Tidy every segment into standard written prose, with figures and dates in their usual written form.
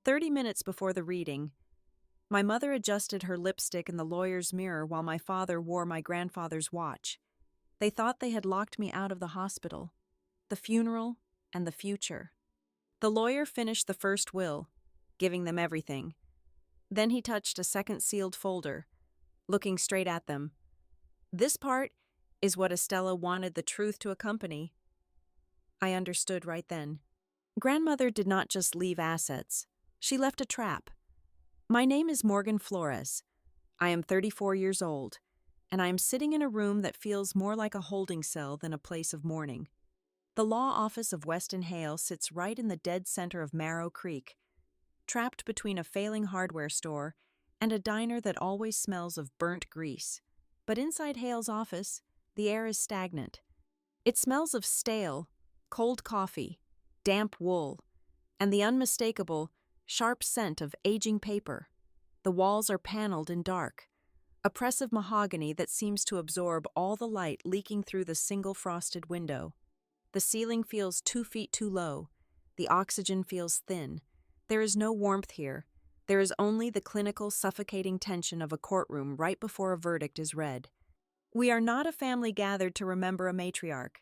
30 minutes before the reading, my mother adjusted her lipstick in the lawyer's mirror while my father wore my grandfather's watch. They thought they had locked me out of the hospital, the funeral, and the future. The lawyer finished the first will, giving them everything. Then he touched a second sealed folder, looking straight at them. This part is what Estela wanted the truth to accompany. I understood right then. Grandmother did not just leave assets. She left a trap. My name is Morgan Flores. I am 34 years old, and I am sitting in a room that feels more like a holding cell than a place of mourning. The law office of Weston Hale sits right in the dead center of Marrow Creek, trapped between a failing hardware store and a diner that always smells of burnt grease. But inside Hale's office, the air is stagnant. It smells of stale, cold coffee, damp wool, and the unmistakable, sharp scent of aging paper. The walls are paneled in dark, oppressive mahogany that seems to absorb all the light leaking through the single frosted window. The ceiling feels 2 feet too low. The oxygen feels thin. There is no warmth here. There is only the clinical, suffocating tension of a courtroom right before a verdict is read. We are not a family gathered to remember a matriarch.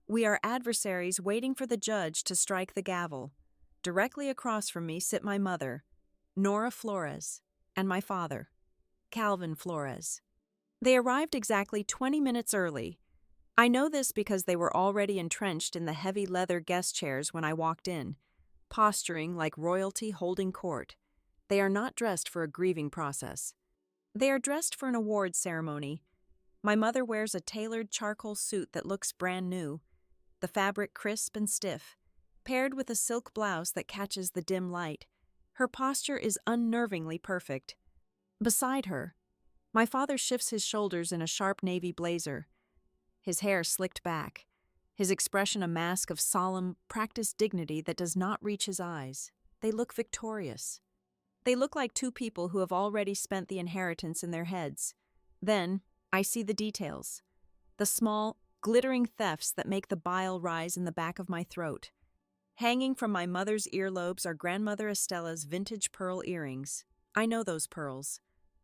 We are adversaries waiting for the judge to strike the gavel. Directly across from me sit my mother, Nora Flores, and my father, Calvin Flores. They arrived exactly 20 minutes early. I know this because they were already entrenched in the heavy leather guest chairs when I walked in, posturing like royalty holding court. They are not dressed for a grieving process. They are dressed for an awards ceremony. My mother wears a tailored charcoal suit that looks brand new, the fabric crisp and stiff, paired with a silk blouse that catches the dim light. Her posture is unnervingly perfect. Beside her, my father shifts his shoulders in a sharp navy blazer, his hair slicked back, his expression a mask of solemn, practiced dignity that does not reach his eyes. They look victorious. They look like two people who have already spent the inheritance in their heads. Then, I see the details. The small, glittering thefts that make the bile rise in the back of my throat. Hanging from my mother's earlobes are Grandmother Estela's vintage pearl earrings. I know those pearls.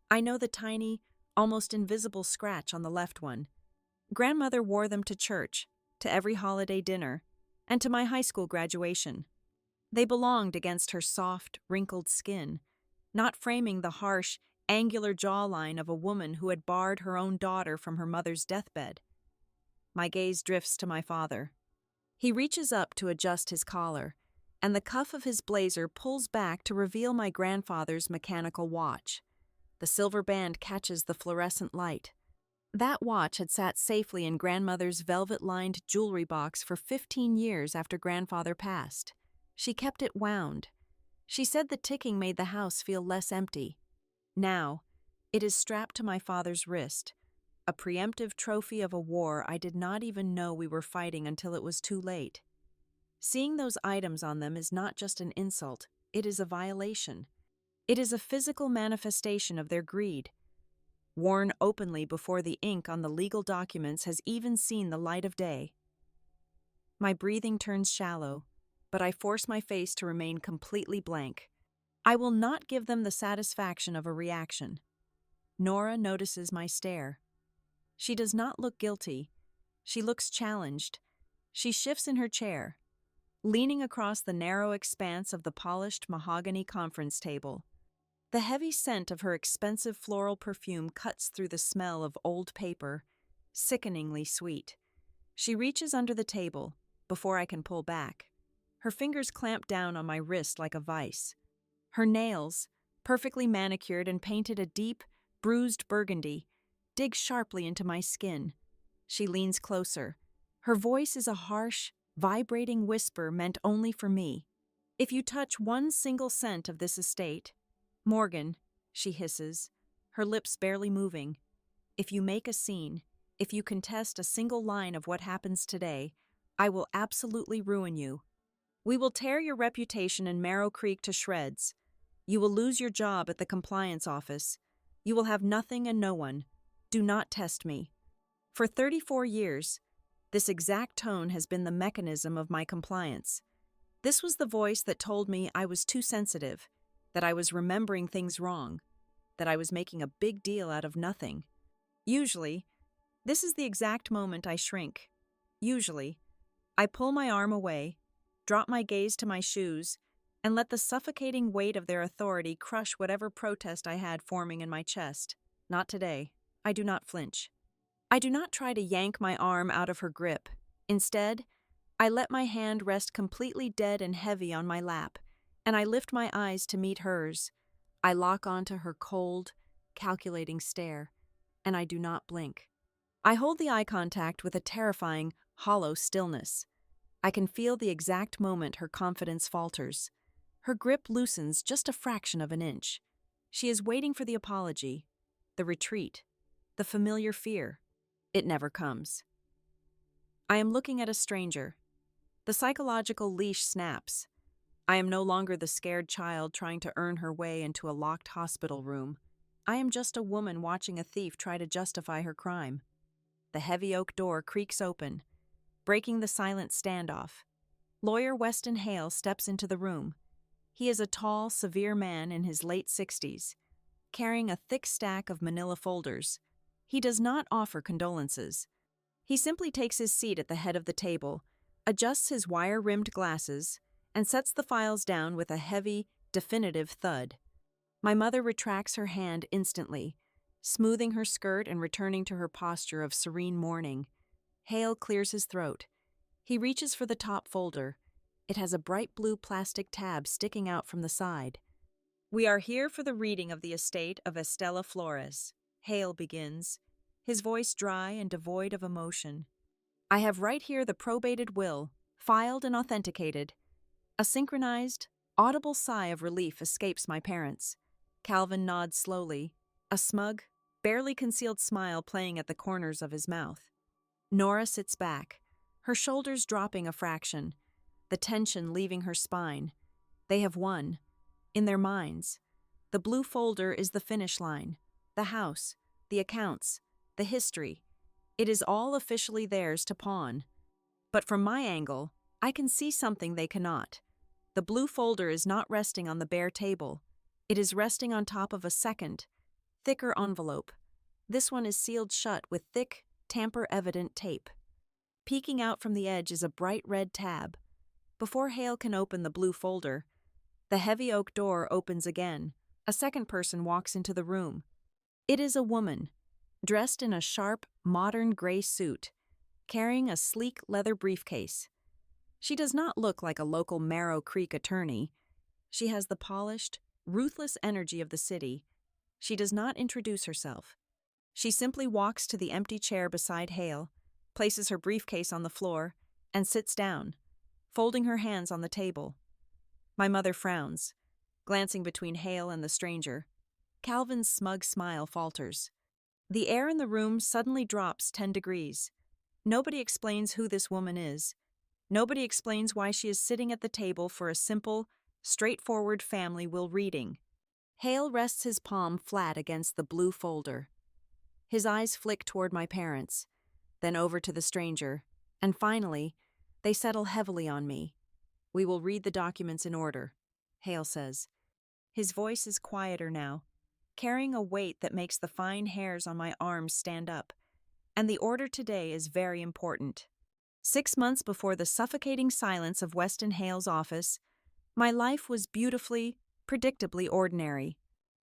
I know the tiny, almost invisible scratch on the left one. Grandmother wore them to church, to every holiday dinner, and to my high school graduation. They belonged against her soft, wrinkled skin, not framing the harsh, angular jawline of a woman who had barred her own daughter from her mother's deathbed. My gaze drifts to my father. He reaches up to adjust his collar, and the cuff of his blazer pulls back to reveal my grandfather's mechanical watch. The silver band catches the fluorescent light. That watch had sat safely in Grandmother's velvet-lined jewelry box for 15 years after Grandfather passed. She kept it wound. She said the ticking made the house feel less empty. Now, it is strapped to my father's wrist, a preemptive trophy of a war I did not even know we were fighting until it was too late. Seeing those items on them is not just an insult, it is a violation. It is a physical manifestation of their greed. Worn openly before the ink on the legal documents has even seen the light of day. My breathing turns shallow, but I force my face to remain completely blank. I will not give them the satisfaction of a reaction. Nora notices my stare. She does not look guilty. She looks challenged. She shifts in her chair, leaning across the narrow expanse of the polished mahogany conference table. The heavy scent of her expensive floral perfume cuts through the smell of old paper, sickeningly sweet. She reaches under the table, before I can pull back. Her fingers clamp down on my wrist like a vice. Her nails, perfectly manicured and painted a deep, bruised burgundy, dig sharply into my skin. She leans closer. Her voice is a harsh, vibrating whisper meant only for me. If you touch one single cent of this estate, Morgan, she hisses, her lips barely moving, if you make a scene, if you contest a single line of what happens today, I will absolutely ruin you. We will tear your reputation in Marrow Creek to shreds. You will lose your job at the compliance office. You will have nothing and no one. Do not test me. For 34 years, this exact tone has been the mechanism of my compliance. This was the voice that told me I was too sensitive, that I was remembering things wrong, that I was making a big deal out of nothing. Usually, this is the exact moment I shrink. Usually, I pull my arm away, drop my gaze to my shoes, and let the suffocating weight of their authority crush whatever protest I had forming in my chest. Not today. I do not flinch. I do not try to yank my arm out of her grip. Instead, I let my hand rest completely dead and heavy on my lap, and I lift my eyes to meet hers. I lock onto her cold, calculating stare, and I do not blink. I hold the eye contact with a terrifying, hollow stillness. I can feel the exact moment her confidence falters. Her grip loosens just a fraction of an inch. She is waiting for the apology, the retreat, the familiar fear. It never comes. I am looking at a stranger. The psychological leash snaps. I am no longer the scared child trying to earn her way into a locked hospital room. I am just a woman watching a thief try to justify her crime. The heavy oak door creaks open, breaking the silent standoff. Lawyer Weston Hale steps into the room. He is a tall, severe man in his late 60s, carrying a thick stack of manila folders. He does not offer condolences. He simply takes his seat at the head of the table, adjusts his wire-rimmed glasses, and sets the files down with a heavy, definitive thud. My mother retracts her hand instantly, smoothing her skirt and returning to her posture of serene mourning. Hale clears his throat. He reaches for the top folder. It has a bright blue plastic tab sticking out from the side. "We are here for the reading of the estate of Estela Flores," Hale begins, his voice dry and devoid of emotion. "I have right here the probated will, filed and authenticated." A synchronized, audible sigh of relief escapes my parents. Calvin nods slowly, a smug, barely concealed smile playing at the corners of his mouth. Nora sits back, her shoulders dropping a fraction, the tension leaving her spine. They have won. In their minds, the blue folder is the finish line, the house, the accounts, the history. It is all officially theirs to pawn. But from my angle, I can see something they cannot. The blue folder is not resting on the bare table. It is resting on top of a second, thicker envelope. This one is sealed shut with thick, tamper-evident tape. Peeking out from the edge is a bright red tab. Before Hale can open the blue folder, the heavy oak door opens again. A second person walks into the room. It is a woman, dressed in a sharp, modern gray suit, carrying a sleek leather briefcase. She does not look like a local Marrow Creek attorney. She has the polished, ruthless energy of the city. She does not introduce herself. She simply walks to the empty chair beside Hale, places her briefcase on the floor, and sits down, folding her hands on the table. My mother frowns, glancing between Hale and the stranger. Calvin's smug smile falters. The air in the room suddenly drops 10 degrees. Nobody explains who this woman is. Nobody explains why she is sitting at the table for a simple, straightforward family will reading. Hale rests his palm flat against the blue folder. His eyes flick toward my parents, then over to the stranger, and finally, they settle heavily on me. "We will read the documents in order," Hale says. His voice is quieter now, carrying a weight that makes the fine hairs on my arms stand up. And the order today is very important. 6 months before the suffocating silence of Weston Hale's office, my life was beautifully, predictably ordinary.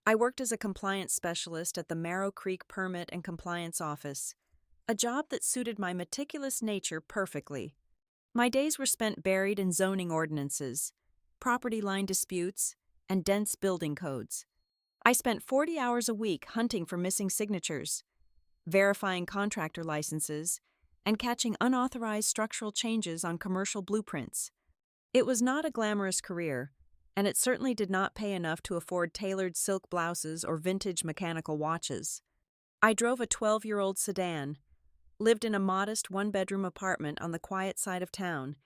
I worked as a compliance specialist at the Marrow Creek Permit and Compliance Office, a job that suited my meticulous nature perfectly. My days were spent buried in zoning ordinances, property line disputes, and dense building codes. I spent 40 hours a week hunting for missing signatures, verifying contractor licenses, and catching unauthorized structural changes on commercial blueprints. It was not a glamorous career, and it certainly did not pay enough to afford tailored silk blouses or vintage mechanical watches. I drove a 12-year-old sedan, lived in a modest one-bedroom apartment on the quiet side of town,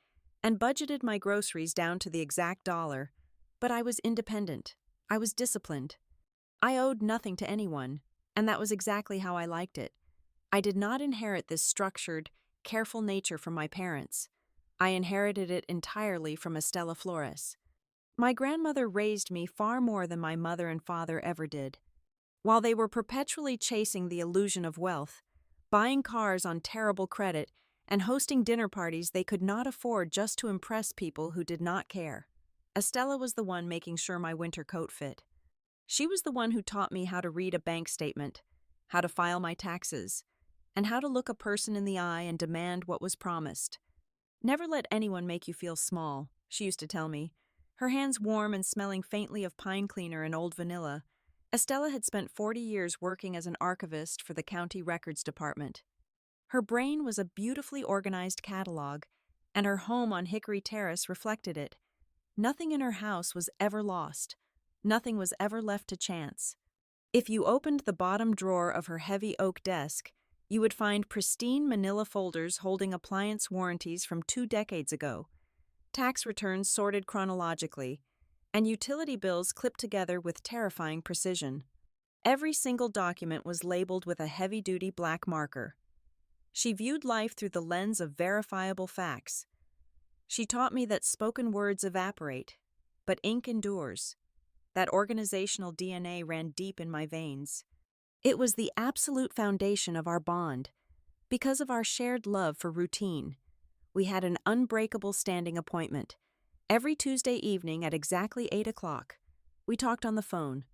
and budgeted my groceries down to the exact dollar. But I was independent. I was disciplined. I owed nothing to anyone, and that was exactly how I liked it. I did not inherit this structured, careful nature from my parents. I inherited it entirely from Estela Flores. My grandmother raised me far more than my mother and father ever did. While they were perpetually chasing the illusion of wealth, buying cars on terrible credit, and hosting dinner parties they could not afford just to impress people who did not care, Estela was the one making sure my winter coat fit. She was the one who taught me how to read a bank statement, how to file my taxes, and how to look a person in the eye and demand what was promised. Never let anyone make you feel small, she used to tell me. Her hands warm and smelling faintly of pine cleaner and old vanilla, Estela had spent 40 years working as an archivist for the county records department. Her brain was a beautifully organized catalog, and her home on Hickory Terrace reflected it. Nothing in her house was ever lost. Nothing was ever left to chance. If you opened the bottom drawer of her heavy oak desk, you would find pristine manila folders holding appliance warranties from 2 decades ago, tax returns sorted chronologically, and utility bills clipped together with terrifying precision. Every single document was labeled with a heavy-duty black marker. She viewed life through the lens of verifiable facts. She taught me that spoken words evaporate, but ink endures. That organizational DNA ran deep in my veins. It was the absolute foundation of our bond. Because of our shared love for routine, we had an unbreakable standing appointment. Every Tuesday evening at exactly 8 o'clock, we talked on the phone.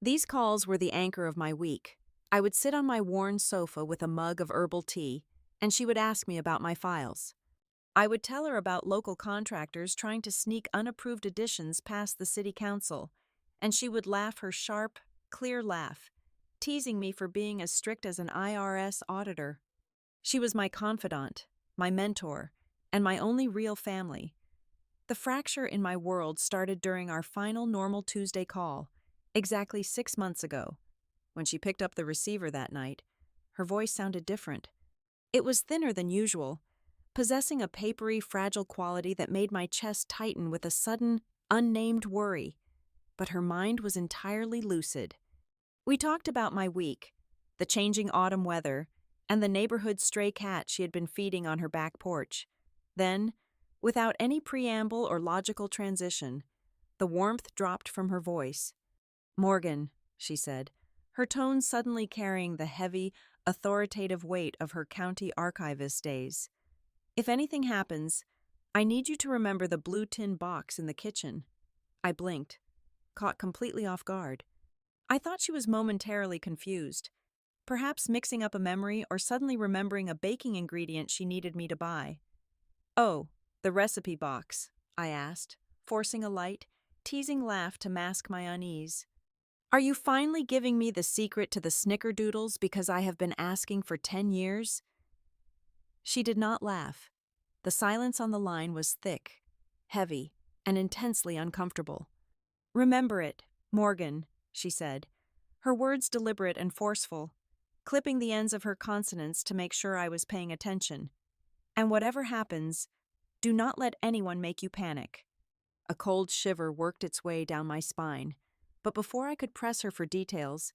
These calls were the anchor of my week. I would sit on my worn sofa with a mug of herbal tea, and she would ask me about my files. I would tell her about local contractors trying to sneak unapproved additions past the city council, and she would laugh her sharp, clear laugh, teasing me for being as strict as an IRS auditor. She was my confidant, my mentor, and my only real family. The fracture in my world started during our final normal Tuesday call, exactly 6 months ago. When she picked up the receiver that night, her voice sounded different. It was thinner than usual, possessing a papery, fragile quality that made my chest tighten with a sudden, unnamed worry. But her mind was entirely lucid. We talked about my week, the changing autumn weather, and the neighborhood stray cat she had been feeding on her back porch. Then, without any preamble or logical transition, the warmth dropped from her voice. "Morgan," she said, her tone suddenly carrying the heavy, authoritative weight of her county archivist days. "If anything happens, I need you to remember the blue tin box in the kitchen." I blinked, caught completely off guard. I thought she was momentarily confused, perhaps mixing up a memory or suddenly remembering a baking ingredient she needed me to buy. "Oh, the recipe box," I asked, forcing a light, teasing laugh to mask my unease. "Are you finally giving me the secret to the snickerdoodles because I have been asking for 10 years? She did not laugh. The silence on the line was thick, heavy, and intensely uncomfortable. "Remember it, Morgan," she said, her words deliberate and forceful, clipping the ends of her consonants to make sure I was paying attention. "And whatever happens, do not let anyone make you panic." A cold shiver worked its way down my spine, but before I could press her for details,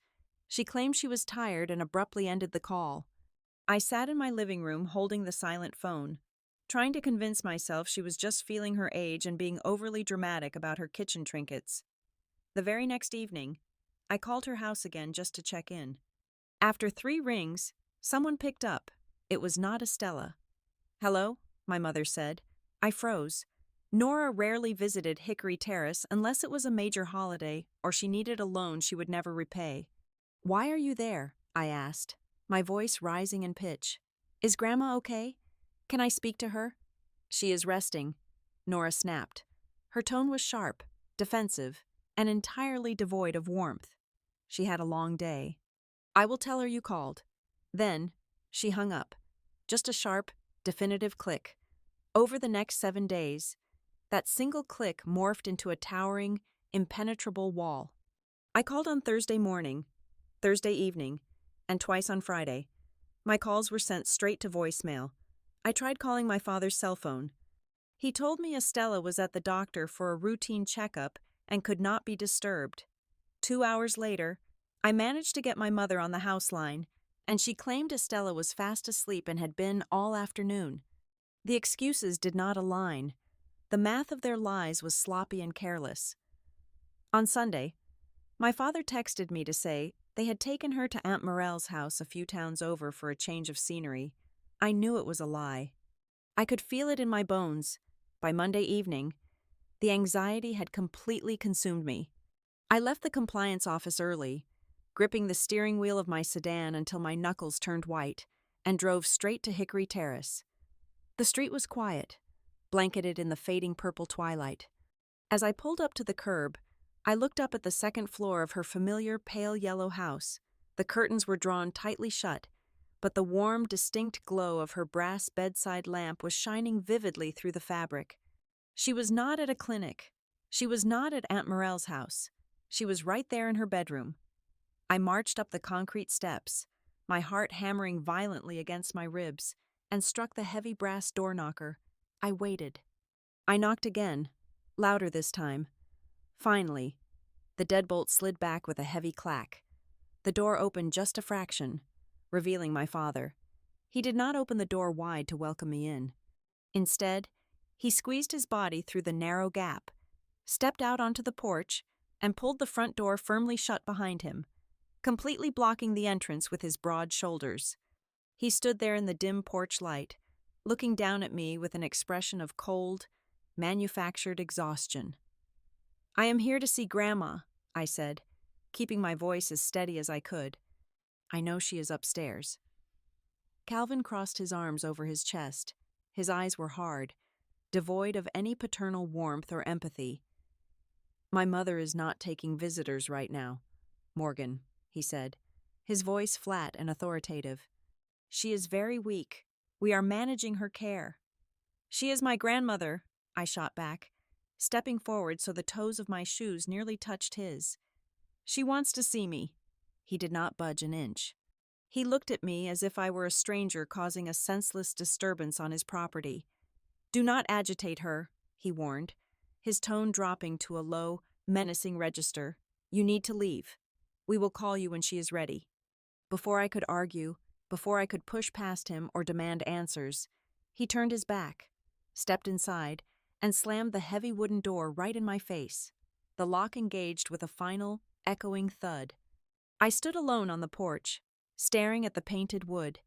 she claimed she was tired and abruptly ended the call. I sat in my living room holding the silent phone, trying to convince myself she was just feeling her age and being overly dramatic about her kitchen trinkets. The very next evening, I called her house again just to check in. After 3 rings, someone picked up. It was not Estela. "Hello?" my mother said. I froze. Nora rarely visited Hickory Terrace unless it was a major holiday or she needed a loan she would never repay. "Why are you there?" I asked, my voice rising in pitch. "Is Grandma okay? Can I speak to her?" "She is resting," Nora snapped. Her tone was sharp, defensive, and entirely devoid of warmth. She had a long day. "I will tell her you called." Then, she hung up. Just a sharp, definitive click. Over the next 7 days, that single click morphed into a towering, impenetrable wall. I called on Thursday morning, Thursday evening, and twice on Friday. My calls were sent straight to voicemail. I tried calling my father's cell phone. He told me Estela was at the doctor for a routine checkup and could not be disturbed. 2 hours later, I managed to get my mother on the house line, and she claimed Estela was fast asleep and had been all afternoon. The excuses did not align. The math of their lies was sloppy and careless. On Sunday, my father texted me to say they had taken her to Aunt Morelle's house a few towns over for a change of scenery. I knew it was a lie. I could feel it in my bones. By Monday evening, the anxiety had completely consumed me. I left the compliance office early, gripping the steering wheel of my sedan until my knuckles turned white, and drove straight to Hickory Terrace. The street was quiet, blanketed in the fading purple twilight. As I pulled up to the curb, I looked up at the second floor of her familiar pale yellow house. The curtains were drawn tightly shut, but the warm, distinct glow of her brass bedside lamp was shining vividly through the fabric. She was not at a clinic. She was not at Aunt Morelle's house. She was right there in her bedroom. I marched up the concrete steps, my heart hammering violently against my ribs, and struck the heavy brass door knocker. I waited. I knocked again, louder this time. Finally, the deadbolt slid back with a heavy clack. The door opened just a fraction, revealing my father. He did not open the door wide to welcome me in. Instead, he squeezed his body through the narrow gap, stepped out onto the porch, and pulled the front door firmly shut behind him, completely blocking the entrance with his broad shoulders. He stood there in the dim porch light, looking down at me with an expression of cold, manufactured exhaustion. "I am here to see Grandma," I said, keeping my voice as steady as I could. "I know she is upstairs." Calvin crossed his arms over his chest. His eyes were hard, devoid of any paternal warmth or empathy. "My mother is not taking visitors right now, Morgan," he said, his voice flat and authoritative. "She is very weak. We are managing her care." "She is my grandmother," I shot back, stepping forward so the toes of my shoes nearly touched his. "She wants to see me." He did not budge an inch. He looked at me as if I were a stranger causing a senseless disturbance on his property. "Do not agitate her," he warned, his tone dropping to a low, menacing register. "You need to leave. We will call you when she is ready." Before I could argue, before I could push past him or demand answers, he turned his back, stepped inside, and slammed the heavy wooden door right in my face. The lock engaged with a final, echoing thud. I stood alone on the porch, staring at the painted wood,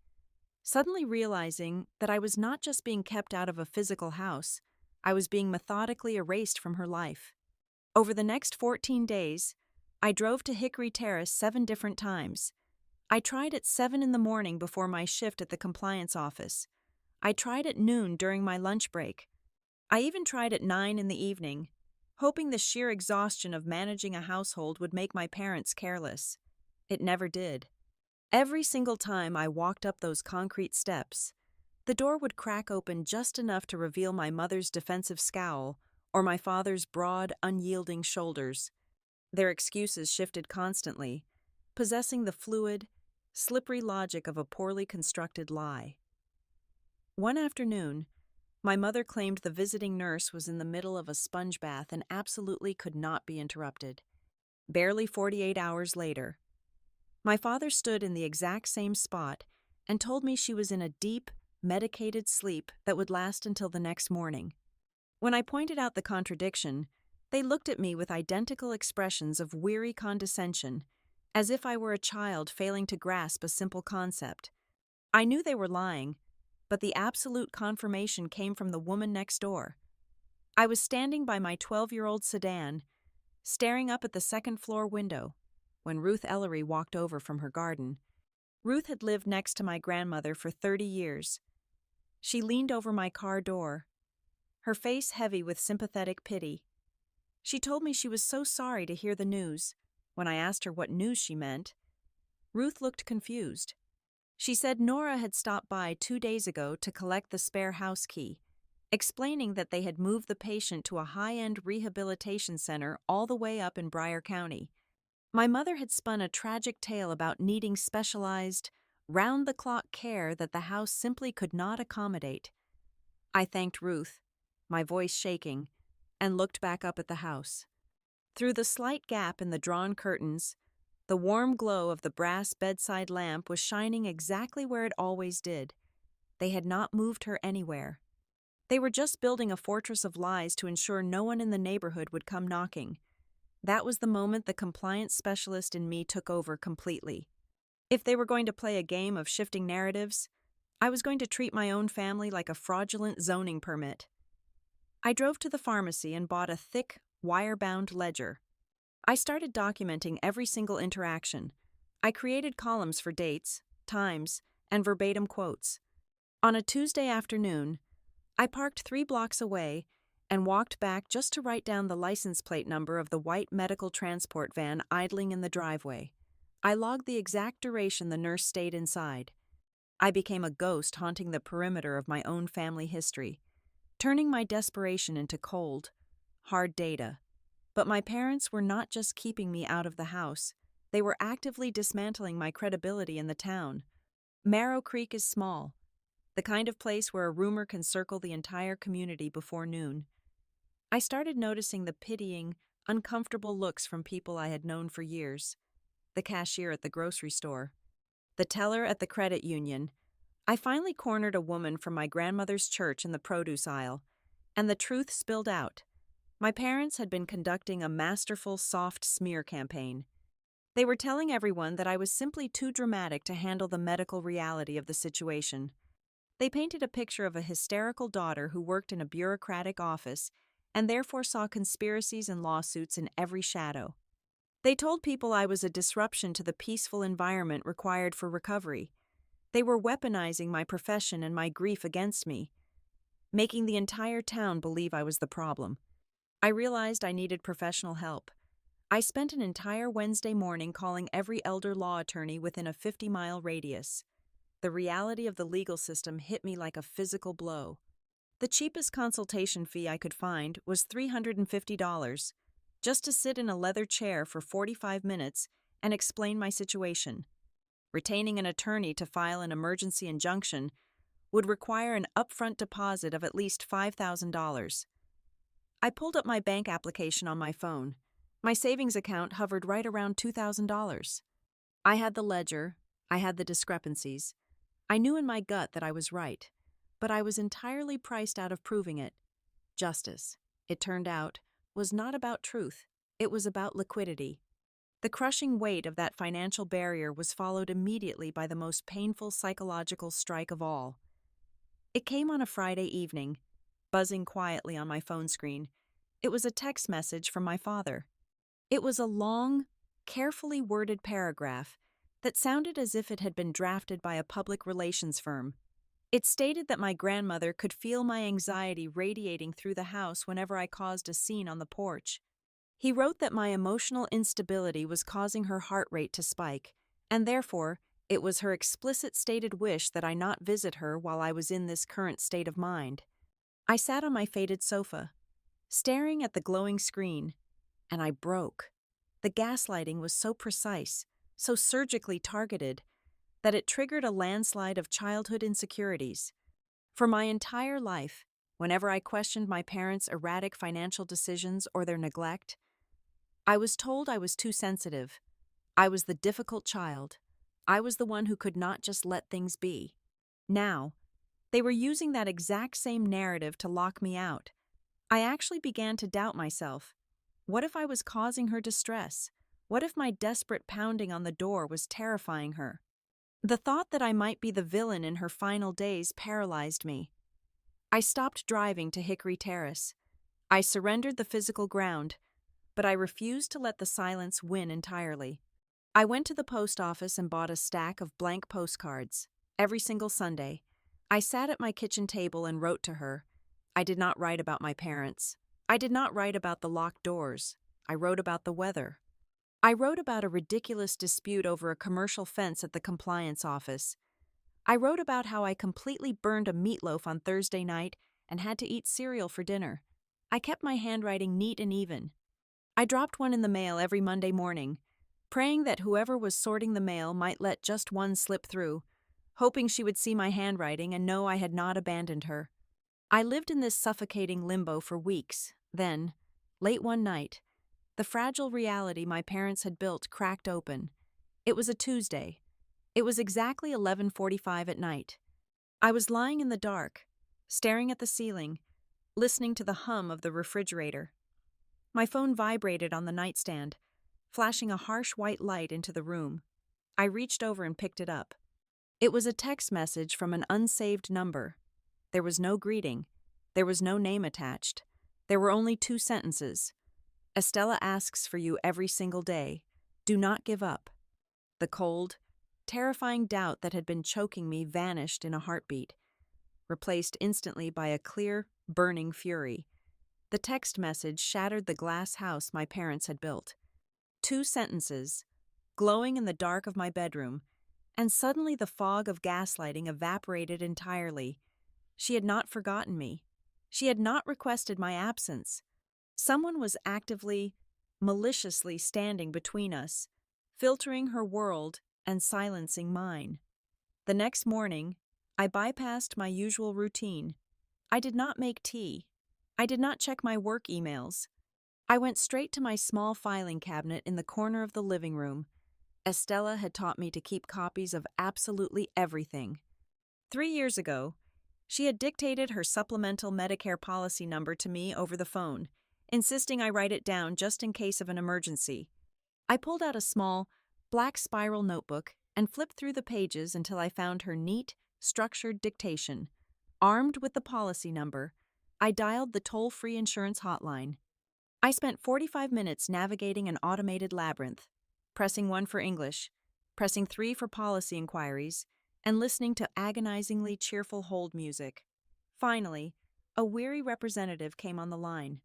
suddenly realizing that I was not just being kept out of a physical house, I was being methodically erased from her life. Over the next 14 days, I drove to Hickory Terrace 7 different times. I tried at 7 in the morning before my shift at the compliance office. I tried at noon during my lunch break. I even tried at 9 in the evening, hoping the sheer exhaustion of managing a household would make my parents careless. It never did. Every single time I walked up those concrete steps, the door would crack open just enough to reveal my mother's defensive scowl or my father's broad, unyielding shoulders. Their excuses shifted constantly, possessing the fluid, slippery logic of a poorly constructed lie. One afternoon, my mother claimed the visiting nurse was in the middle of a sponge bath and absolutely could not be interrupted. Barely 48 hours later, my father stood in the exact same spot and told me she was in a deep, medicated sleep that would last until the next morning. When I pointed out the contradiction, they looked at me with identical expressions of weary condescension, as if I were a child failing to grasp a simple concept. I knew they were lying, but the absolute confirmation came from the woman next door. I was standing by my 12-year-old sedan, staring up at the second-floor window, when Ruth Ellery walked over from her garden. Ruth had lived next to my grandmother for 30 years. She leaned over my car door, her face heavy with sympathetic pity. She told me she was so sorry to hear the news. When I asked her what news she meant, Ruth looked confused. She said Nora had stopped by 2 days ago to collect the spare house key, explaining that they had moved the patient to a high-end rehabilitation center all the way up in Broward County. My mother had spun a tragic tale about needing specialized, round-the-clock care that the house simply could not accommodate. I thanked Ruth, my voice shaking, and looked back up at the house. Through the slight gap in the drawn curtains, the warm glow of the brass bedside lamp was shining exactly where it always did. They had not moved her anywhere. They were just building a fortress of lies to ensure no one in the neighborhood would come knocking. That was the moment the compliance specialist in me took over completely. If they were going to play a game of shifting narratives, I was going to treat my own family like a fraudulent zoning permit. I drove to the pharmacy and bought a thick, wire-bound ledger. I started documenting every single interaction. I created columns for dates, times, and verbatim quotes. On a Tuesday afternoon, I parked 3 blocks away and walked back just to write down the license plate number of the white medical transport van idling in the driveway. I logged the exact duration the nurse stayed inside. I became a ghost haunting the perimeter of my own family history, turning my desperation into cold, hard data. But my parents were not just keeping me out of the house, they were actively dismantling my credibility in the town. Marrow Creek is small, the kind of place where a rumor can circle the entire community before noon. I started noticing the pitying, uncomfortable looks from people I had known for years. The cashier at the grocery store, the teller at the credit union. I finally cornered a woman from my grandmother's church in the produce aisle, and the truth spilled out. My parents had been conducting a masterful soft smear campaign. They were telling everyone that I was simply too dramatic to handle the medical reality of the situation. They painted a picture of a hysterical daughter who worked in a bureaucratic office and therefore saw conspiracies and lawsuits in every shadow. They told people I was a disruption to the peaceful environment required for recovery. They were weaponizing my profession and my grief against me, making the entire town believe I was the problem. I realized I needed professional help. I spent an entire Wednesday morning calling every elder law attorney within a 50-mile radius. The reality of the legal system hit me like a physical blow. The cheapest consultation fee I could find was $350, just to sit in a leather chair for 45 minutes and explain my situation. Retaining an attorney to file an emergency injunction would require an upfront deposit of at least $5,000. I pulled up my bank application on my phone. My savings account hovered right around $2,000. I had the ledger, I had the discrepancies. I knew in my gut that I was right, but I was entirely priced out of proving it. Justice, it turned out, was not about truth. It was about liquidity. The crushing weight of that financial barrier was followed immediately by the most painful psychological strike of all. It came on a Friday evening, buzzing quietly on my phone screen. It was a text message from my father. It was a long, carefully worded paragraph that sounded as if it had been drafted by a public relations firm. It stated that my grandmother could feel my anxiety radiating through the house whenever I caused a scene on the porch. He wrote that my emotional instability was causing her heart rate to spike, and therefore, it was her explicit stated wish that I not visit her while I was in this current state of mind. I sat on my faded sofa, staring at the glowing screen, and I broke. The gaslighting was so precise, so surgically targeted, that it triggered a landslide of childhood insecurities. For my entire life, whenever I questioned my parents' erratic financial decisions or their neglect, I was told I was too sensitive. I was the difficult child. I was the one who could not just let things be. Now, they were using that exact same narrative to lock me out. I actually began to doubt myself. What if I was causing her distress? What if my desperate pounding on the door was terrifying her? The thought that I might be the villain in her final days paralyzed me. I stopped driving to Hickory Terrace. I surrendered the physical ground, but I refused to let the silence win entirely. I went to the post office and bought a stack of blank postcards. Every single Sunday, I sat at my kitchen table and wrote to her. I did not write about my parents. I did not write about the locked doors. I wrote about the weather. I wrote about a ridiculous dispute over a commercial fence at the compliance office. I wrote about how I completely burned a meatloaf on Thursday night and had to eat cereal for dinner. I kept my handwriting neat and even. I dropped one in the mail every Monday morning, praying that whoever was sorting the mail might let just one slip through, hoping she would see my handwriting and know I had not abandoned her. I lived in this suffocating limbo for weeks. Then, late one night, the fragile reality my parents had built cracked open. It was a Tuesday. It was exactly 11:45 at night. I was lying in the dark, staring at the ceiling, listening to the hum of the refrigerator. My phone vibrated on the nightstand, flashing a harsh white light into the room. I reached over and picked it up. It was a text message from an unsaved number. There was no greeting. There was no name attached. There were only 2 sentences. Estela asks for you every single day. Do not give up. The cold, terrifying doubt that had been choking me vanished in a heartbeat, replaced instantly by a clear, burning fury. The text message shattered the glass house my parents had built. 2 sentences, glowing in the dark of my bedroom, and suddenly the fog of gaslighting evaporated entirely. She had not forgotten me. She had not requested my absence. Someone was actively, maliciously standing between us, filtering her world and silencing mine. The next morning, I bypassed my usual routine. I did not make tea. I did not check my work emails. I went straight to my small filing cabinet in the corner of the living room. Estela had taught me to keep copies of absolutely everything. 3 years ago, she had dictated her supplemental Medicare policy number to me over the phone, insisting I write it down just in case of an emergency. I pulled out a small, black spiral notebook and flipped through the pages until I found her neat, structured dictation. Armed with the policy number, I dialed the toll-free insurance hotline. I spent 45 minutes navigating an automated labyrinth, pressing 1 for English, pressing 3 for policy inquiries, and listening to agonizingly cheerful hold music. Finally, a weary representative came on the line.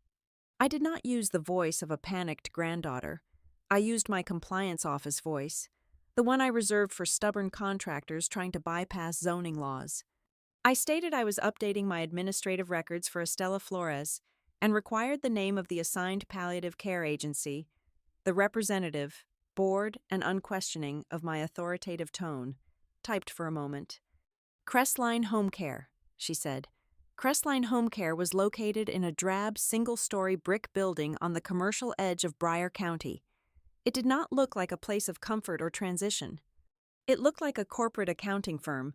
I did not use the voice of a panicked granddaughter. I used my compliance office voice, the one I reserved for stubborn contractors trying to bypass zoning laws. I stated I was updating my administrative records for Estela Flores and required the name of the assigned palliative care agency. The representative, bored and unquestioning of my authoritative tone, typed for a moment. Crestline Home Care, she said. Crestline Home Care was located in a drab, single-story brick building on the commercial edge of Bryan County. It did not look like a place of comfort or transition. It looked like a corporate accounting firm,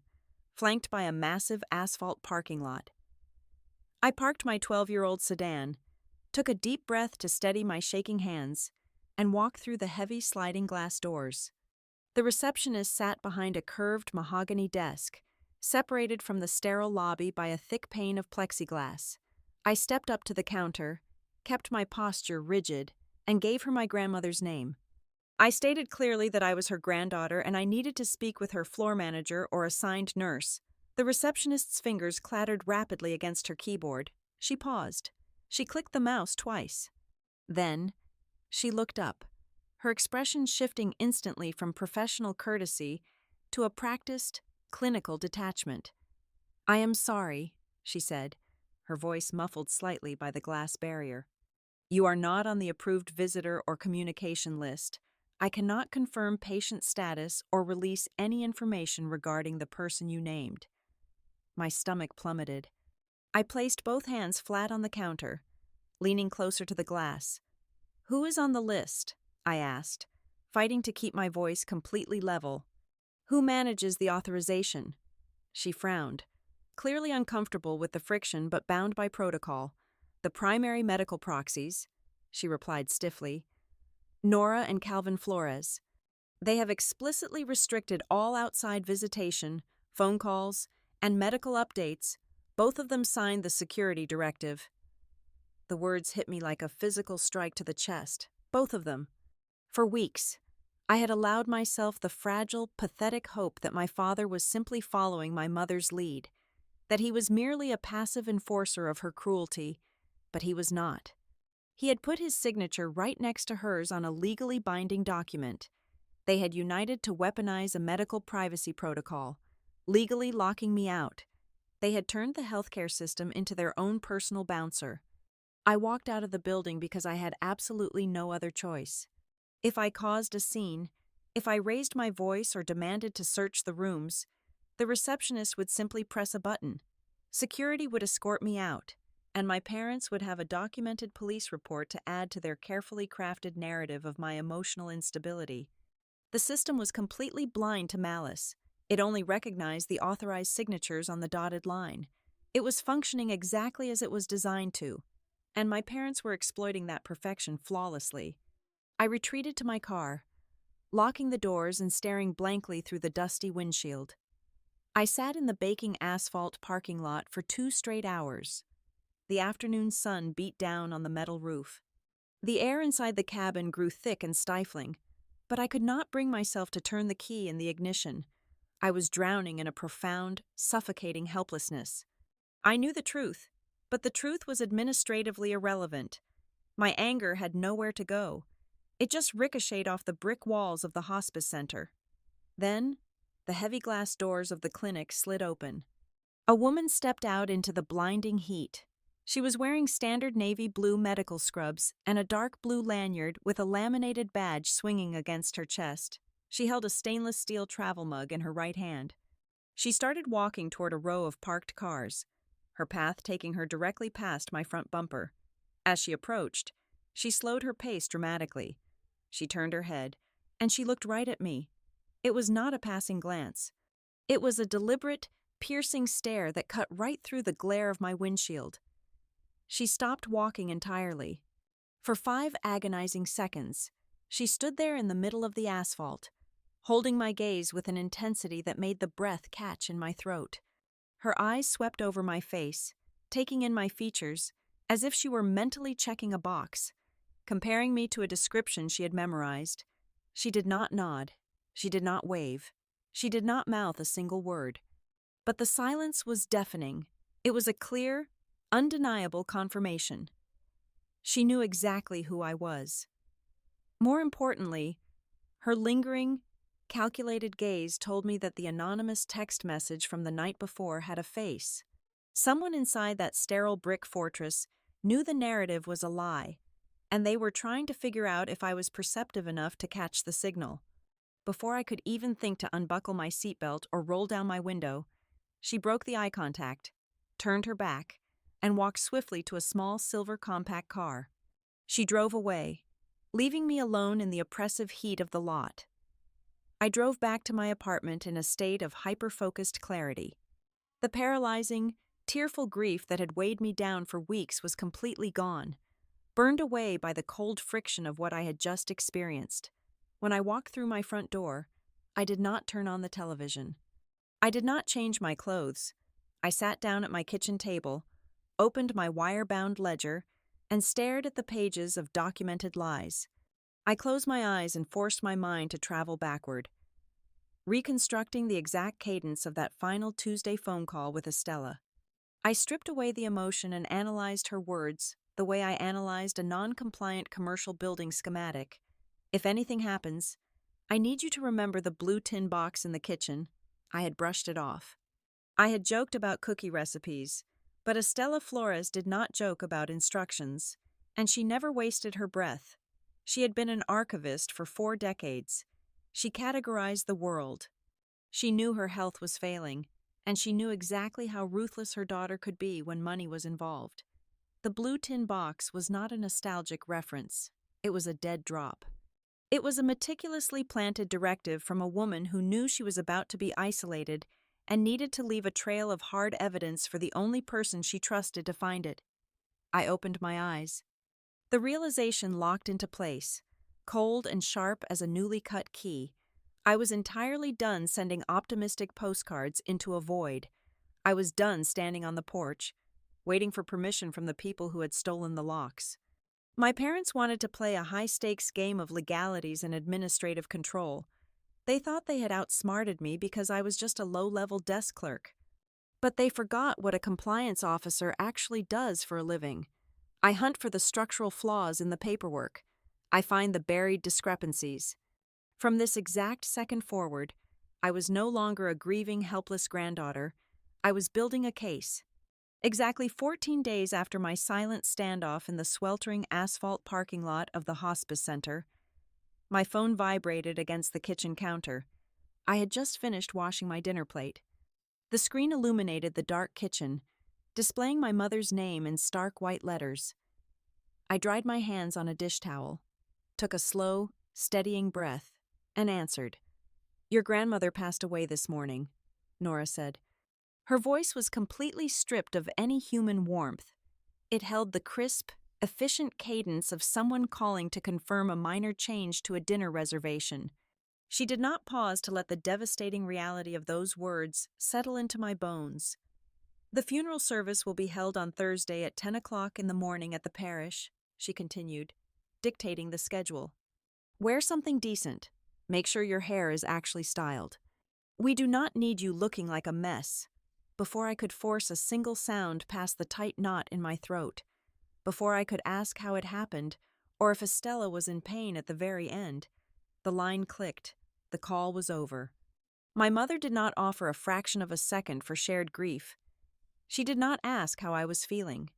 flanked by a massive asphalt parking lot. I parked my 12-year-old sedan, took a deep breath to steady my shaking hands, and walked through the heavy sliding glass doors. The receptionist sat behind a curved mahogany desk, separated from the sterile lobby by a thick pane of plexiglass. I stepped up to the counter, kept my posture rigid, and gave her my grandmother's name. I stated clearly that I was her granddaughter and I needed to speak with her floor manager or assigned nurse. The receptionist's fingers clattered rapidly against her keyboard. She paused. She clicked the mouse twice. Then, she looked up, her expression shifting instantly from professional courtesy to a practiced, clinical detachment. "I am sorry," she said, her voice muffled slightly by the glass barrier. "You are not on the approved visitor or communication list. I cannot confirm patient status or release any information regarding the person you named." My stomach plummeted. I placed both hands flat on the counter, leaning closer to the glass. "Who is on the list?" I asked, fighting to keep my voice completely level. "Who manages the authorization?" She frowned, clearly uncomfortable with the friction but bound by protocol. "The primary medical proxies," she replied stiffly. "Nora and Calvin Flores. They have explicitly restricted all outside visitation, phone calls, and medical updates. Both of them signed the security directive." The words hit me like a physical strike to the chest. Both of them. For weeks, I had allowed myself the fragile, pathetic hope that my father was simply following my mother's lead, that he was merely a passive enforcer of her cruelty, but he was not. He had put his signature right next to hers on a legally binding document. They had united to weaponize a medical privacy protocol, legally locking me out. They had turned the healthcare system into their own personal bouncer. I walked out of the building because I had absolutely no other choice. If I caused a scene, if I raised my voice or demanded to search the rooms, the receptionist would simply press a button. Security would escort me out, and my parents would have a documented police report to add to their carefully crafted narrative of my emotional instability. The system was completely blind to malice. It only recognized the authorized signatures on the dotted line. It was functioning exactly as it was designed to, and my parents were exploiting that perfection flawlessly. I retreated to my car, locking the doors and staring blankly through the dusty windshield. I sat in the baking asphalt parking lot for 2 straight hours. The afternoon sun beat down on the metal roof. The air inside the cabin grew thick and stifling, but I could not bring myself to turn the key in the ignition. I was drowning in a profound, suffocating helplessness. I knew the truth, but the truth was administratively irrelevant. My anger had nowhere to go. It just ricocheted off the brick walls of the hospice center. Then, the heavy glass doors of the clinic slid open. A woman stepped out into the blinding heat. She was wearing standard navy blue medical scrubs and a dark blue lanyard with a laminated badge swinging against her chest. She held a stainless steel travel mug in her right hand. She started walking toward a row of parked cars, her path taking her directly past my front bumper. As she approached, she slowed her pace dramatically. She turned her head, and she looked right at me. It was not a passing glance. It was a deliberate, piercing stare that cut right through the glare of my windshield. She stopped walking entirely. For 5 agonizing seconds, she stood there in the middle of the asphalt, holding my gaze with an intensity that made the breath catch in my throat. Her eyes swept over my face, taking in my features, as if she were mentally checking a box, comparing me to a description she had memorized. She did not nod. She did not wave. She did not mouth a single word. But the silence was deafening. It was a clear, undeniable confirmation. She knew exactly who I was. More importantly, her lingering, calculated gaze told me that the anonymous text message from the night before had a face. Someone inside that sterile brick fortress knew the narrative was a lie, and they were trying to figure out if I was perceptive enough to catch the signal. Before I could even think to unbuckle my seatbelt or roll down my window, she broke the eye contact, turned her back, and walked swiftly to a small silver compact car. She drove away, leaving me alone in the oppressive heat of the lot. I drove back to my apartment in a state of hyper-focused clarity. The paralyzing, tearful grief that had weighed me down for weeks was completely gone, burned away by the cold friction of what I had just experienced. When I walked through my front door, I did not turn on the television. I did not change my clothes. I sat down at my kitchen table, opened my wire-bound ledger, and stared at the pages of documented lies. I closed my eyes and forced my mind to travel backward, reconstructing the exact cadence of that final Tuesday phone call with Estela. I stripped away the emotion and analyzed her words the way I analyzed a non-compliant commercial building schematic. If anything happens, I need you to remember the blue tin box in the kitchen. I had brushed it off. I had joked about cookie recipes, but Estela Flores did not joke about instructions, and she never wasted her breath. She had been an archivist for 4 decades. She categorized the world. She knew her health was failing, and she knew exactly how ruthless her daughter could be when money was involved. The blue tin box was not a nostalgic reference. It was a dead drop. It was a meticulously planted directive from a woman who knew she was about to be isolated and needed to leave a trail of hard evidence for the only person she trusted to find it. I opened my eyes. The realization locked into place, cold and sharp as a newly cut key. I was entirely done sending optimistic postcards into a void. I was done standing on the porch, waiting for permission from the people who had stolen the locks. My parents wanted to play a high-stakes game of legalities and administrative control. They thought they had outsmarted me because I was just a low-level desk clerk. But they forgot what a compliance officer actually does for a living. I hunt for the structural flaws in the paperwork. I find the buried discrepancies. From this exact second forward, I was no longer a grieving, helpless granddaughter. I was building a case. Exactly 14 days after my silent standoff in the sweltering asphalt parking lot of the hospice center, my phone vibrated against the kitchen counter. I had just finished washing my dinner plate. The screen illuminated the dark kitchen, displaying my mother's name in stark white letters. I dried my hands on a dish towel, took a slow, steadying breath, and answered. "Your grandmother passed away this morning," Nora said. Her voice was completely stripped of any human warmth. It held the crisp, efficient cadence of someone calling to confirm a minor change to a dinner reservation. She did not pause to let the devastating reality of those words settle into my bones. "The funeral service will be held on Thursday at 10 o'clock in the morning at the parish," she continued, dictating the schedule. "Wear something decent. Make sure your hair is actually styled. We do not need you looking like a mess." Before I could force a single sound past the tight knot in my throat, before I could ask how it happened, or if Estela was in pain at the very end, the line clicked. The call was over. My mother did not offer a fraction of a second for shared grief. She did not ask how I was feeling.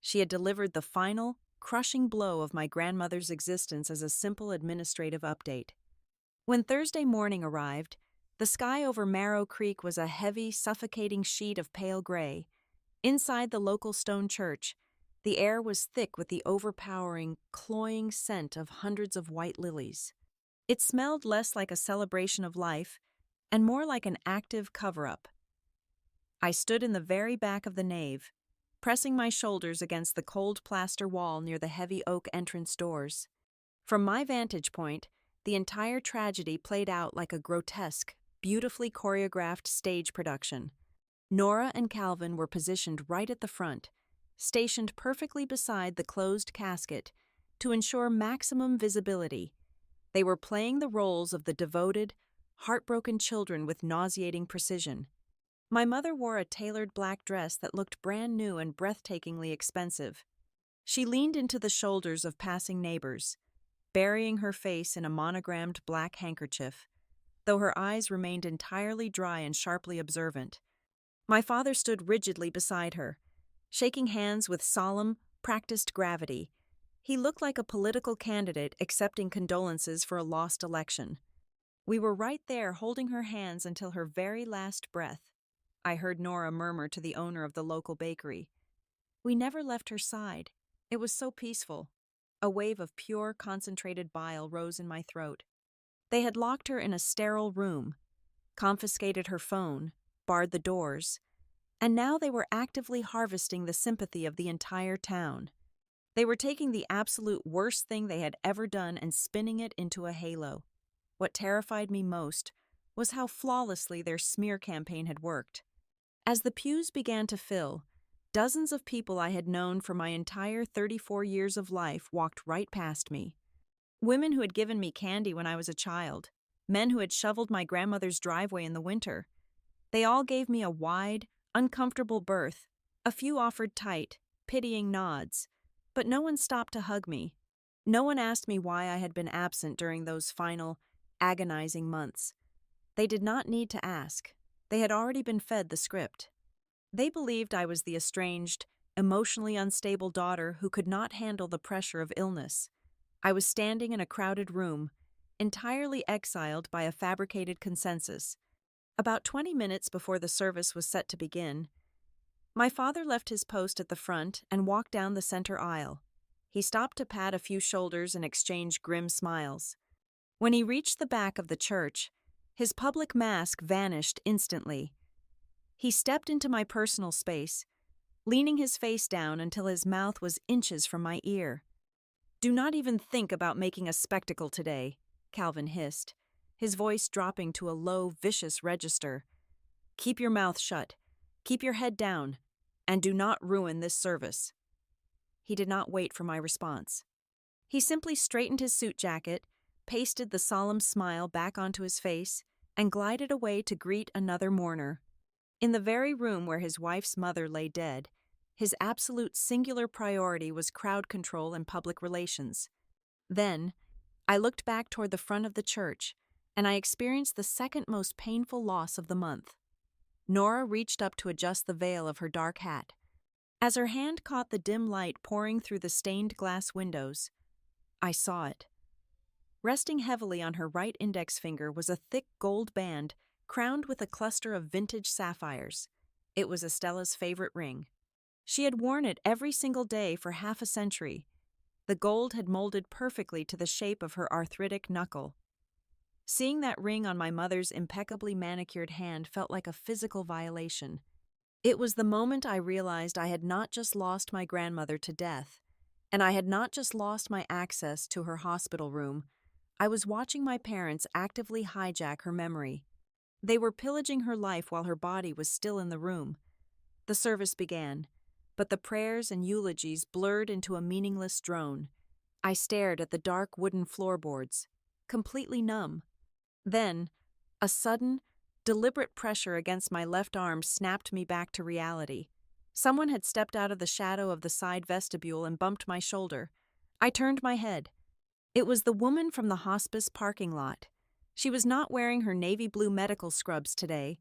She had delivered the final, crushing blow of my grandmother's existence as a simple administrative update. When Thursday morning arrived, the sky over Marrow Creek was a heavy, suffocating sheet of pale gray. Inside the local stone church, the air was thick with the overpowering, cloying scent of hundreds of white lilies. It smelled less like a celebration of life and more like an active cover-up. I stood in the very back of the nave, pressing my shoulders against the cold plaster wall near the heavy oak entrance doors. From my vantage point, the entire tragedy played out like a grotesque, beautifully choreographed stage production. Nora and Calvin were positioned right at the front, stationed perfectly beside the closed casket to ensure maximum visibility. They were playing the roles of the devoted, heartbroken children with nauseating precision. My mother wore a tailored black dress that looked brand new and breathtakingly expensive. She leaned into the shoulders of passing neighbors, burying her face in a monogrammed black handkerchief, though her eyes remained entirely dry and sharply observant. My father stood rigidly beside her, shaking hands with solemn, practiced gravity. He looked like a political candidate accepting condolences for a lost election. We were right there holding her hands until her very last breath, I heard Nora murmur to the owner of the local bakery. We never left her side. It was so peaceful. A wave of pure, concentrated bile rose in my throat. They had locked her in a sterile room, confiscated her phone, barred the doors, and now they were actively harvesting the sympathy of the entire town. They were taking the absolute worst thing they had ever done and spinning it into a halo. What terrified me most was how flawlessly their smear campaign had worked. As the pews began to fill, dozens of people I had known for my entire 34 years of life walked right past me. Women who had given me candy when I was a child, men who had shoveled my grandmother's driveway in the winter. They all gave me a wide, uncomfortable berth. A few offered tight, pitying nods, but no one stopped to hug me. No one asked me why I had been absent during those final, agonizing months. They did not need to ask. They had already been fed the script. They believed I was the estranged, emotionally unstable daughter who could not handle the pressure of illness. I was standing in a crowded room, entirely exiled by a fabricated consensus. About 20 minutes before the service was set to begin, my father left his post at the front and walked down the center aisle. He stopped to pat a few shoulders and exchange grim smiles. When he reached the back of the church, his public mask vanished instantly. He stepped into my personal space, leaning his face down until his mouth was inches from my ear. "Do not even think about making a spectacle today," Calvin hissed, his voice dropping to a low, vicious register. "Keep your mouth shut, keep your head down, and do not ruin this service." He did not wait for my response. He simply straightened his suit jacket, pasted the solemn smile back onto his face, and glided away to greet another mourner. In the very room where his wife's mother lay dead, his absolute singular priority was crowd control and public relations. Then, I looked back toward the front of the church, and I experienced the second most painful loss of the month. Nora reached up to adjust the veil of her dark hat. As her hand caught the dim light pouring through the stained glass windows, I saw it. Resting heavily on her right index finger was a thick gold band crowned with a cluster of vintage sapphires. It was Estela's favorite ring. She had worn it every single day for half a century. The gold had molded perfectly to the shape of her arthritic knuckle. Seeing that ring on my mother's impeccably manicured hand felt like a physical violation. It was the moment I realized I had not just lost my grandmother to death, and I had not just lost my access to her hospital room. I was watching my parents actively hijack her memory. They were pillaging her life while her body was still in the room. The service began, but the prayers and eulogies blurred into a meaningless drone. I stared at the dark wooden floorboards, completely numb. Then, a sudden, deliberate pressure against my left arm snapped me back to reality. Someone had stepped out of the shadow of the side vestibule and bumped my shoulder. I turned my head. It was the woman from the hospice parking lot. She was not wearing her navy blue medical scrubs today.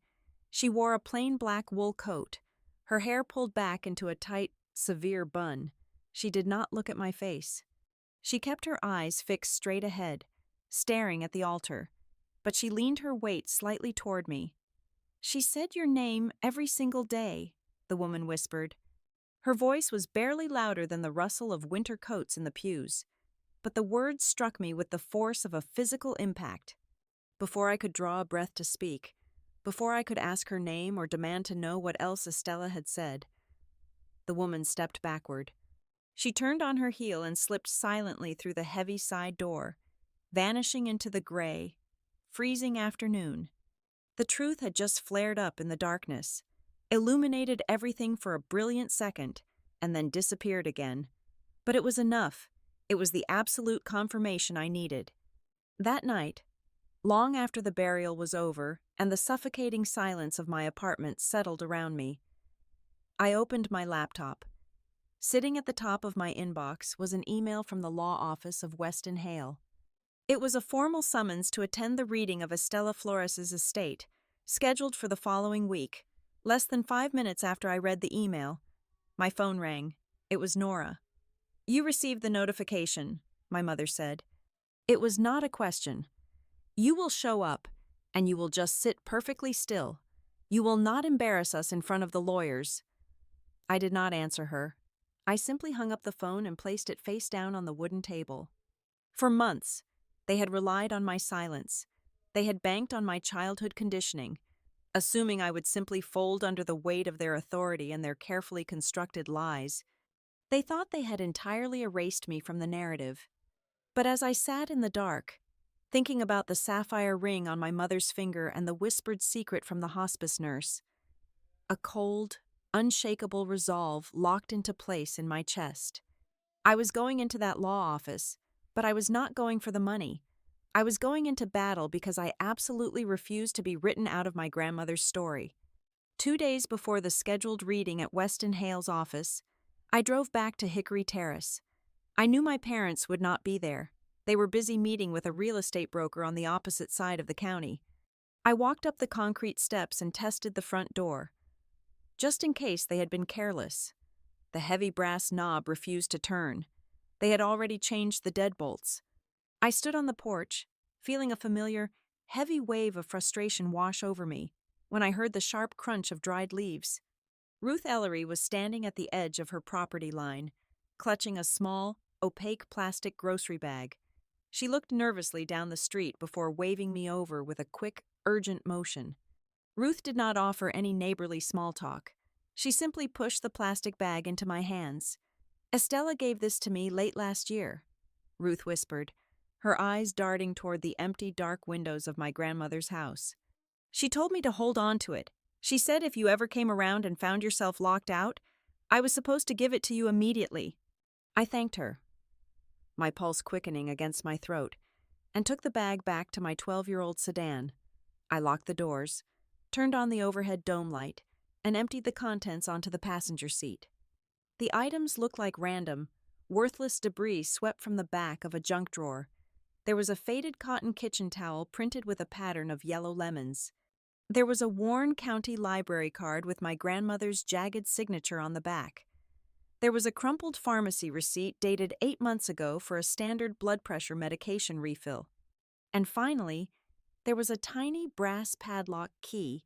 She wore a plain black wool coat, her hair pulled back into a tight, severe bun. She did not look at my face. She kept her eyes fixed straight ahead, staring at the altar, but she leaned her weight slightly toward me. "She said your name every single day," the woman whispered. Her voice was barely louder than the rustle of winter coats in the pews, but the words struck me with the force of a physical impact. Before I could draw a breath to speak, before I could ask her name or demand to know what else Estela had said, the woman stepped backward. She turned on her heel and slipped silently through the heavy side door, vanishing into the gray, freezing afternoon. The truth had just flared up in the darkness, illuminated everything for a brilliant second, and then disappeared again. But it was enough. It was the absolute confirmation I needed. That night, long after the burial was over and the suffocating silence of my apartment settled around me, I opened my laptop. Sitting at the top of my inbox was an email from the law office of Weston Hale. It was a formal summons to attend the reading of Estela Flores's estate, scheduled for the following week. Less than 5 minutes after I read the email, my phone rang. It was Nora. "You received the notification," my mother said. It was not a question. "You will show up, and you will just sit perfectly still. You will not embarrass us in front of the lawyers." I did not answer her. I simply hung up the phone and placed it face down on the wooden table. For months, they had relied on my silence. They had banked on my childhood conditioning, assuming I would simply fold under the weight of their authority and their carefully constructed lies. They thought they had entirely erased me from the narrative. But as I sat in the dark, thinking about the sapphire ring on my mother's finger and the whispered secret from the hospice nurse, a cold, unshakable resolve locked into place in my chest. I was going into that law office, but I was not going for the money. I was going into battle because I absolutely refused to be written out of my grandmother's story. 2 days before the scheduled reading at Weston Hale's office, I drove back to Hickory Terrace. I knew my parents would not be there. They were busy meeting with a real estate broker on the opposite side of the county. I walked up the concrete steps and tested the front door, just in case they had been careless. The heavy brass knob refused to turn. They had already changed the deadbolts. I stood on the porch, feeling a familiar, heavy wave of frustration wash over me, when I heard the sharp crunch of dried leaves. Ruth Ellery was standing at the edge of her property line, clutching a small, opaque plastic grocery bag. She looked nervously down the street before waving me over with a quick, urgent motion. Ruth did not offer any neighborly small talk. She simply pushed the plastic bag into my hands. "Estela gave this to me late last year," Ruth whispered, her eyes darting toward the empty, dark windows of my grandmother's house. "She told me to hold on to it. She said if you ever came around and found yourself locked out, I was supposed to give it to you immediately." I thanked her, my pulse quickening against my throat, and took the bag back to my 12-year-old sedan. I locked the doors, turned on the overhead dome light, and emptied the contents onto the passenger seat. The items looked like random, worthless debris swept from the back of a junk drawer. There was a faded cotton kitchen towel printed with a pattern of yellow lemons. There was a worn county library card with my grandmother's jagged signature on the back. There was a crumpled pharmacy receipt dated 8 months ago for a standard blood pressure medication refill. And finally, there was a tiny brass padlock key.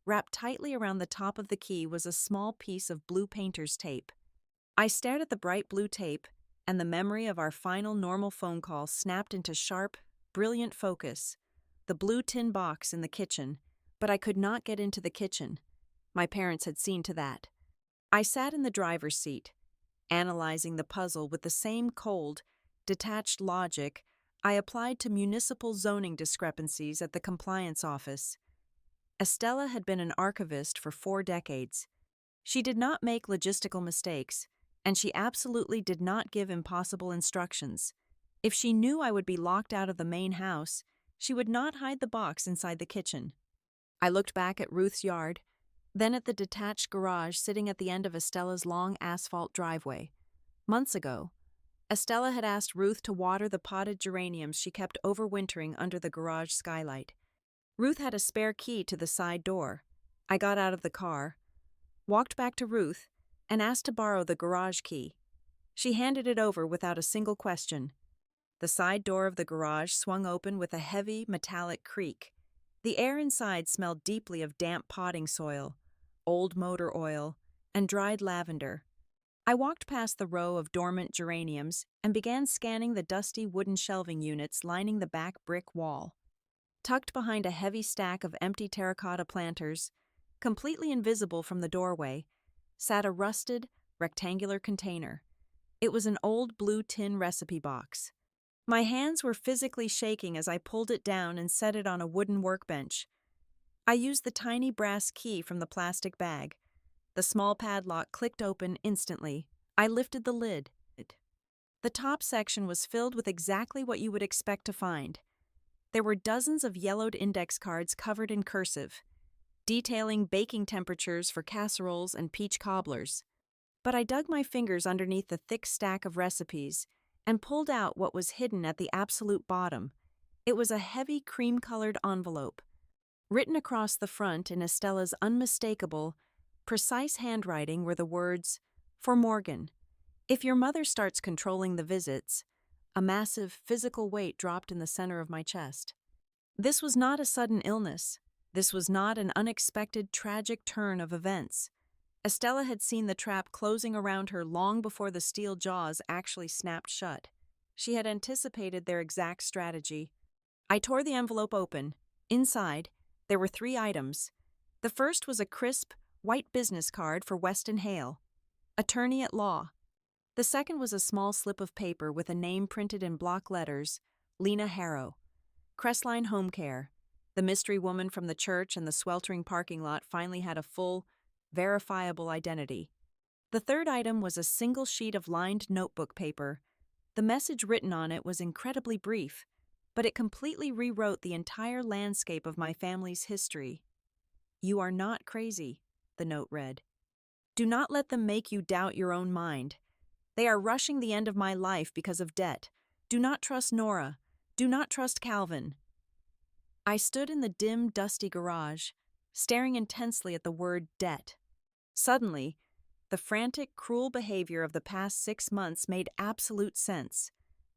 Wrapped tightly around the top of the key was a small piece of blue painter's tape. I stared at the bright blue tape, and the memory of our final normal phone call snapped into sharp, brilliant focus. The blue tin box in the kitchen, but I could not get into the kitchen. My parents had seen to that. I sat in the driver's seat, analyzing the puzzle with the same cold, detached logic I applied to municipal zoning discrepancies at the compliance office. Estela had been an archivist for 4 decades. She did not make logistical mistakes, and she absolutely did not give impossible instructions. If she knew I would be locked out of the main house, she would not hide the box inside the kitchen. I looked back at Ruth's yard, then at the detached garage sitting at the end of Estela's long asphalt driveway. Months ago, Estela had asked Ruth to water the potted geraniums she kept overwintering under the garage skylight. Ruth had a spare key to the side door. I got out of the car, walked back to Ruth, and asked to borrow the garage key. She handed it over without a single question. The side door of the garage swung open with a heavy, metallic creak. The air inside smelled deeply of damp potting soil, old motor oil, and dried lavender. I walked past the row of dormant geraniums and began scanning the dusty wooden shelving units lining the back brick wall. Tucked behind a heavy stack of empty terracotta planters, completely invisible from the doorway, sat a rusted, rectangular container. It was an old blue tin recipe box. My hands were physically shaking as I pulled it down and set it on a wooden workbench. I used the tiny brass key from the plastic bag. The small padlock clicked open instantly. I lifted the lid. The top section was filled with exactly what you would expect to find. There were dozens of yellowed index cards covered in cursive, detailing baking temperatures for casseroles and peach cobblers. But I dug my fingers underneath the thick stack of recipes and pulled out what was hidden at the absolute bottom. It was a heavy cream-colored envelope. Written across the front in Estela's unmistakable, precise handwriting were the words, "For Morgan. If your mother starts controlling the visits." A massive physical weight dropped in the center of my chest. This was not a sudden illness. This was not an unexpected, tragic turn of events. Estela had seen the trap closing around her long before the steel jaws actually snapped shut. She had anticipated their exact strategy. I tore the envelope open. Inside, there were 3 items. The first was a crisp, white business card for Weston Hale, attorney at law. The second was a small slip of paper with a name printed in block letters, Lena Harrow. Crestline Home Care. The mystery woman from the church and the sweltering parking lot finally had a full, verifiable identity. The third item was a single sheet of lined notebook paper. The message written on it was incredibly brief, but it completely rewrote the entire landscape of my family's history. "You are not crazy," the note read. "Do not let them make you doubt your own mind. They are rushing the end of my life because of debt. Do not trust Nora. Do not trust Calvin." I stood in the dim, dusty garage, staring intensely at the word debt. Suddenly, the frantic, cruel behavior of the past 6 months made absolute sense.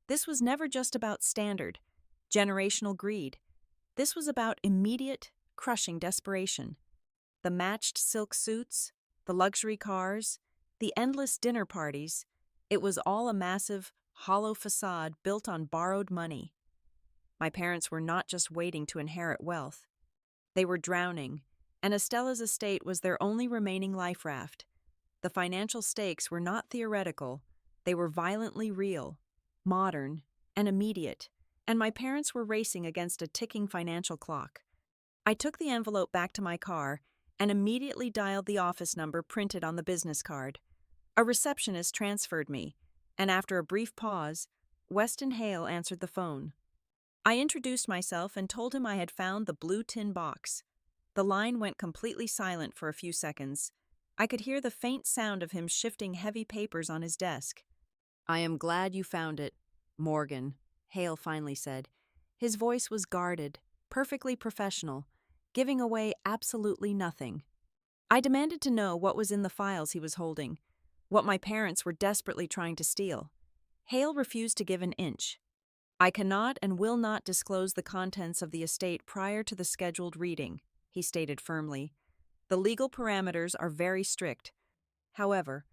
This was never just about standard, generational greed. This was about immediate, crushing desperation. The matched silk suits, the luxury cars, the endless dinner parties, it was all a massive, hollow facade built on borrowed money. My parents were not just waiting to inherit wealth. They were drowning, and Estela's estate was their only remaining life raft. The financial stakes were not theoretical. They were violently real, modern, and immediate, and my parents were racing against a ticking financial clock. I took the envelope back to my car and immediately dialed the office number printed on the business card. A receptionist transferred me, and after a brief pause, Weston Hale answered the phone. I introduced myself and told him I had found the blue tin box. The line went completely silent for a few seconds. I could hear the faint sound of him shifting heavy papers on his desk. "I am glad you found it, Morgan," Hale finally said. His voice was guarded, perfectly professional, giving away absolutely nothing. I demanded to know what was in the files he was holding, what my parents were desperately trying to steal. Hale refused to give an inch. "I cannot and will not disclose the contents of the estate prior to the scheduled reading," he stated firmly. "The legal parameters are very strict. However,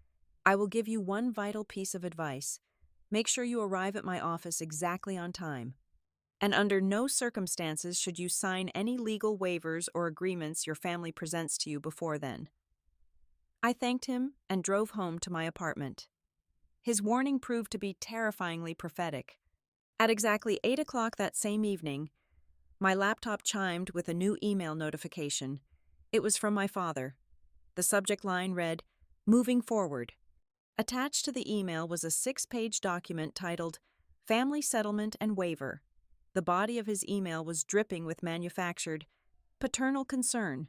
I will give you one vital piece of advice. Make sure you arrive at my office exactly on time." and under no circumstances should you sign any legal waivers or agreements your family presents to you before then. I thanked him and drove home to my apartment. His warning proved to be terrifyingly prophetic. At exactly 8 o'clock that same evening, my laptop chimed with a new email notification. It was from my father. The subject line read, "Moving Forward." Attached to the email was a 6-page document titled, "Family Settlement and Waiver." The body of his email was dripping with manufactured paternal concern.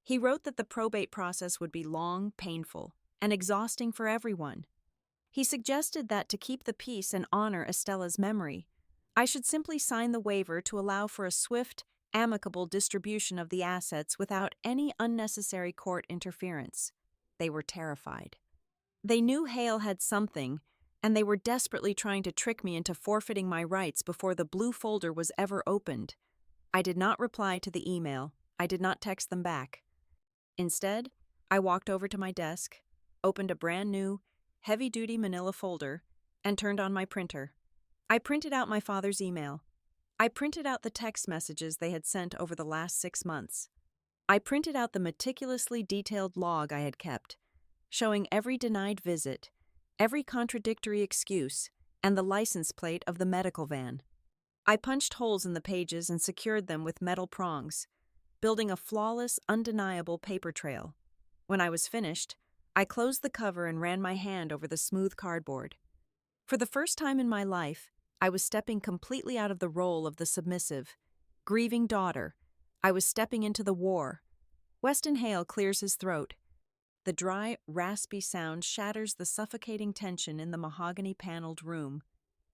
He wrote that the probate process would be long, painful, and exhausting for everyone. He suggested that to keep the peace and honor Estela's memory, I should simply sign the waiver to allow for a swift, amicable distribution of the assets without any unnecessary court interference. They were terrified. They knew Hale had something, and they were desperately trying to trick me into forfeiting my rights before the blue folder was ever opened. I did not reply to the email. I did not text them back. Instead, I walked over to my desk, opened a brand new, heavy-duty manila folder, and turned on my printer. I printed out my father's email. I printed out the text messages they had sent over the last 6 months. I printed out the meticulously detailed log I had kept, showing every denied visit, every contradictory excuse, and the license plate of the medical van. I punched holes in the pages and secured them with metal prongs, building a flawless, undeniable paper trail. When I was finished, I closed the cover and ran my hand over the smooth cardboard. For the first time in my life, I was stepping completely out of the role of the submissive, grieving daughter. I was stepping into the war. Weston Hale clears his throat. The dry, raspy sound shatters the suffocating tension in the mahogany-paneled room.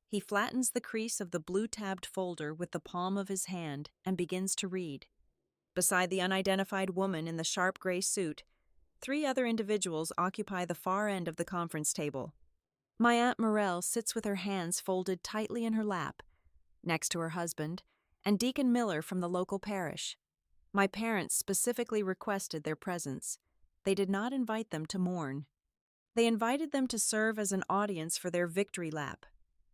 He flattens the crease of the blue-tabbed folder with the palm of his hand and begins to read. Beside the unidentified woman in the sharp gray suit, 3 other individuals occupy the far end of the conference table. My Aunt Morel sits with her hands folded tightly in her lap, next to her husband, and Deacon Miller from the local parish. My parents specifically requested their presence. They did not invite them to mourn. They invited them to serve as an audience for their victory lap.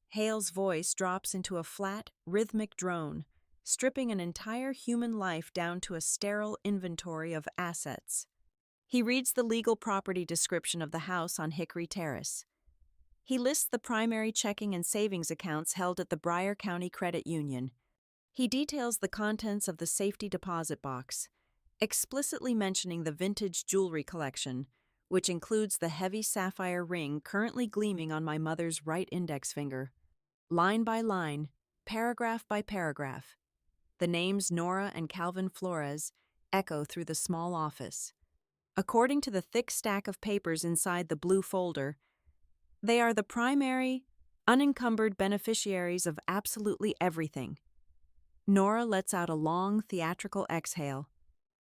Hale's voice drops into a flat, rhythmic drone, stripping an entire human life down to a sterile inventory of assets. He reads the legal property description of the house on Hickory Terrace. He lists the primary checking and savings accounts held at the Bryan County Credit Union. He details the contents of the safety deposit box, explicitly mentioning the vintage jewelry collection, which includes the heavy sapphire ring currently gleaming on my mother's right index finger. Line by line, paragraph by paragraph, the names Nora and Calvin Flores echo through the small office. According to the thick stack of papers inside the blue folder, they are the primary, unencumbered beneficiaries of absolutely everything. Nora lets out a long, theatrical exhale.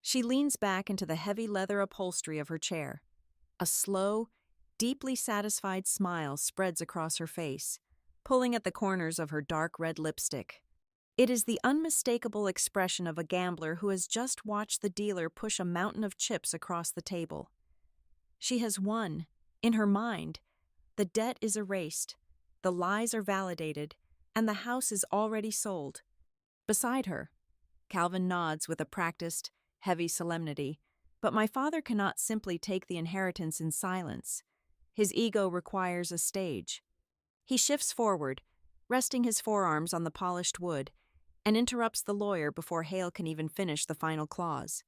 She leans back into the heavy leather upholstery of her chair. A slow, deeply satisfied smile spreads across her face, pulling at the corners of her dark red lipstick. It is the unmistakable expression of a gambler who has just watched the dealer push a mountain of chips across the table. She has won. In her mind, the debt is erased, the lies are validated, and the house is already sold. Beside her, Calvin nods with a practiced, heavy solemnity, but my father cannot simply take the inheritance in silence. His ego requires a stage. He shifts forward, resting his forearms on the polished wood, and interrupts the lawyer before Hale can even finish the final clause.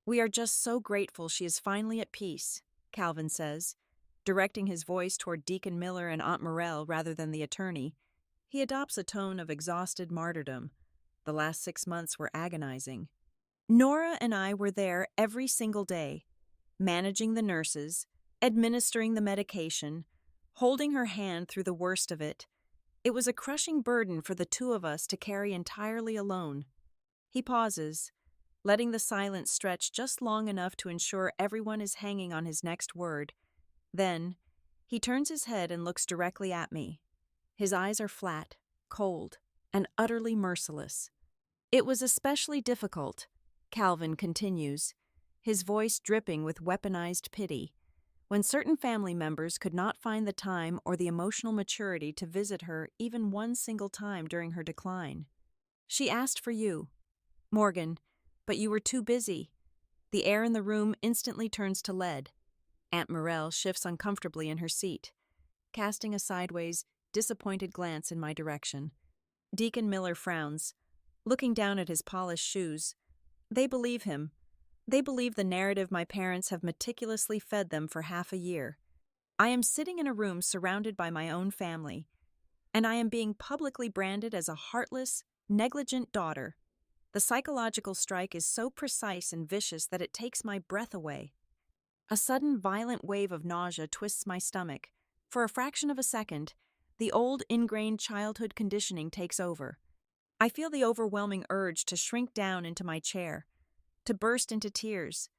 "We are just so grateful she is finally at peace," Calvin says, directing his voice toward Deacon Miller and Aunt Morel rather than the attorney. He adopts a tone of exhausted martyrdom. The last 6 months were agonizing. Nora and I were there every single day, managing the nurses, administering the medication, holding her hand through the worst of it. It was a crushing burden for the 2 of us to carry entirely alone. He pauses, letting the silence stretch just long enough to ensure everyone is hanging on his next word. Then, he turns his head and looks directly at me. His eyes are flat, cold, and utterly merciless. "It was especially difficult," Calvin continues, his voice dripping with weaponized pity, "when certain family members could not find the time or the emotional maturity to visit her even one single time during her decline. She asked for you, Morgan, but you were too busy. The air in the room instantly turns to lead. Aunt Morel shifts uncomfortably in her seat, casting a sideways, disappointed glance in my direction. Deacon Miller frowns, looking down at his polished shoes. They believe him. They believe the narrative my parents have meticulously fed them for half a year. I am sitting in a room surrounded by my own family, and I am being publicly branded as a heartless, negligent daughter. The psychological strike is so precise and vicious that it takes my breath away. A sudden violent wave of nausea twists my stomach. For a fraction of a second, the old ingrained childhood conditioning takes over. I feel the overwhelming urge to shrink down into my chair, to burst into tears,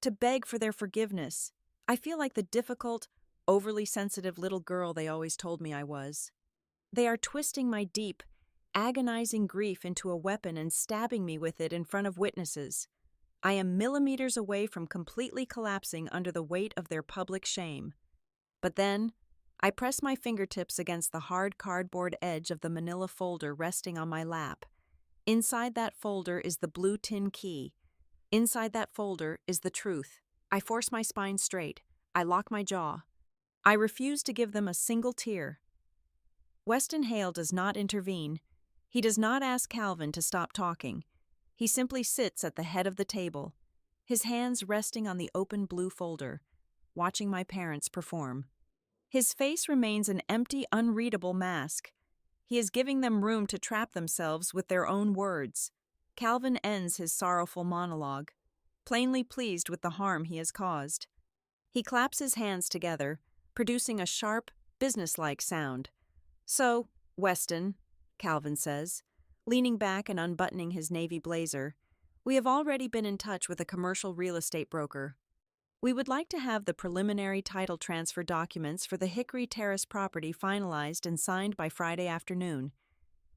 to beg for their forgiveness. I feel like the difficult, overly sensitive little girl they always told me I was. They are twisting my deep, agonizing grief into a weapon and stabbing me with it in front of witnesses. I am millimeters away from completely collapsing under the weight of their public shame. But then, I press my fingertips against the hard cardboard edge of the manila folder resting on my lap. Inside that folder is the blue tin key. Inside that folder is the truth. I force my spine straight. I lock my jaw. I refuse to give them a single tear. Weston Hale does not intervene. He does not ask Calvin to stop talking. He simply sits at the head of the table, his hands resting on the open blue folder, watching my parents perform. His face remains an empty, unreadable mask. He is giving them room to trap themselves with their own words. Calvin ends his sorrowful monologue, plainly pleased with the harm he has caused. He claps his hands together, producing a sharp, businesslike sound. "So, Weston," Calvin says, leaning back and unbuttoning his navy blazer, "we have already been in touch with a commercial real estate broker. We would like to have the preliminary title transfer documents for the Hickory Terrace property finalized and signed by Friday afternoon.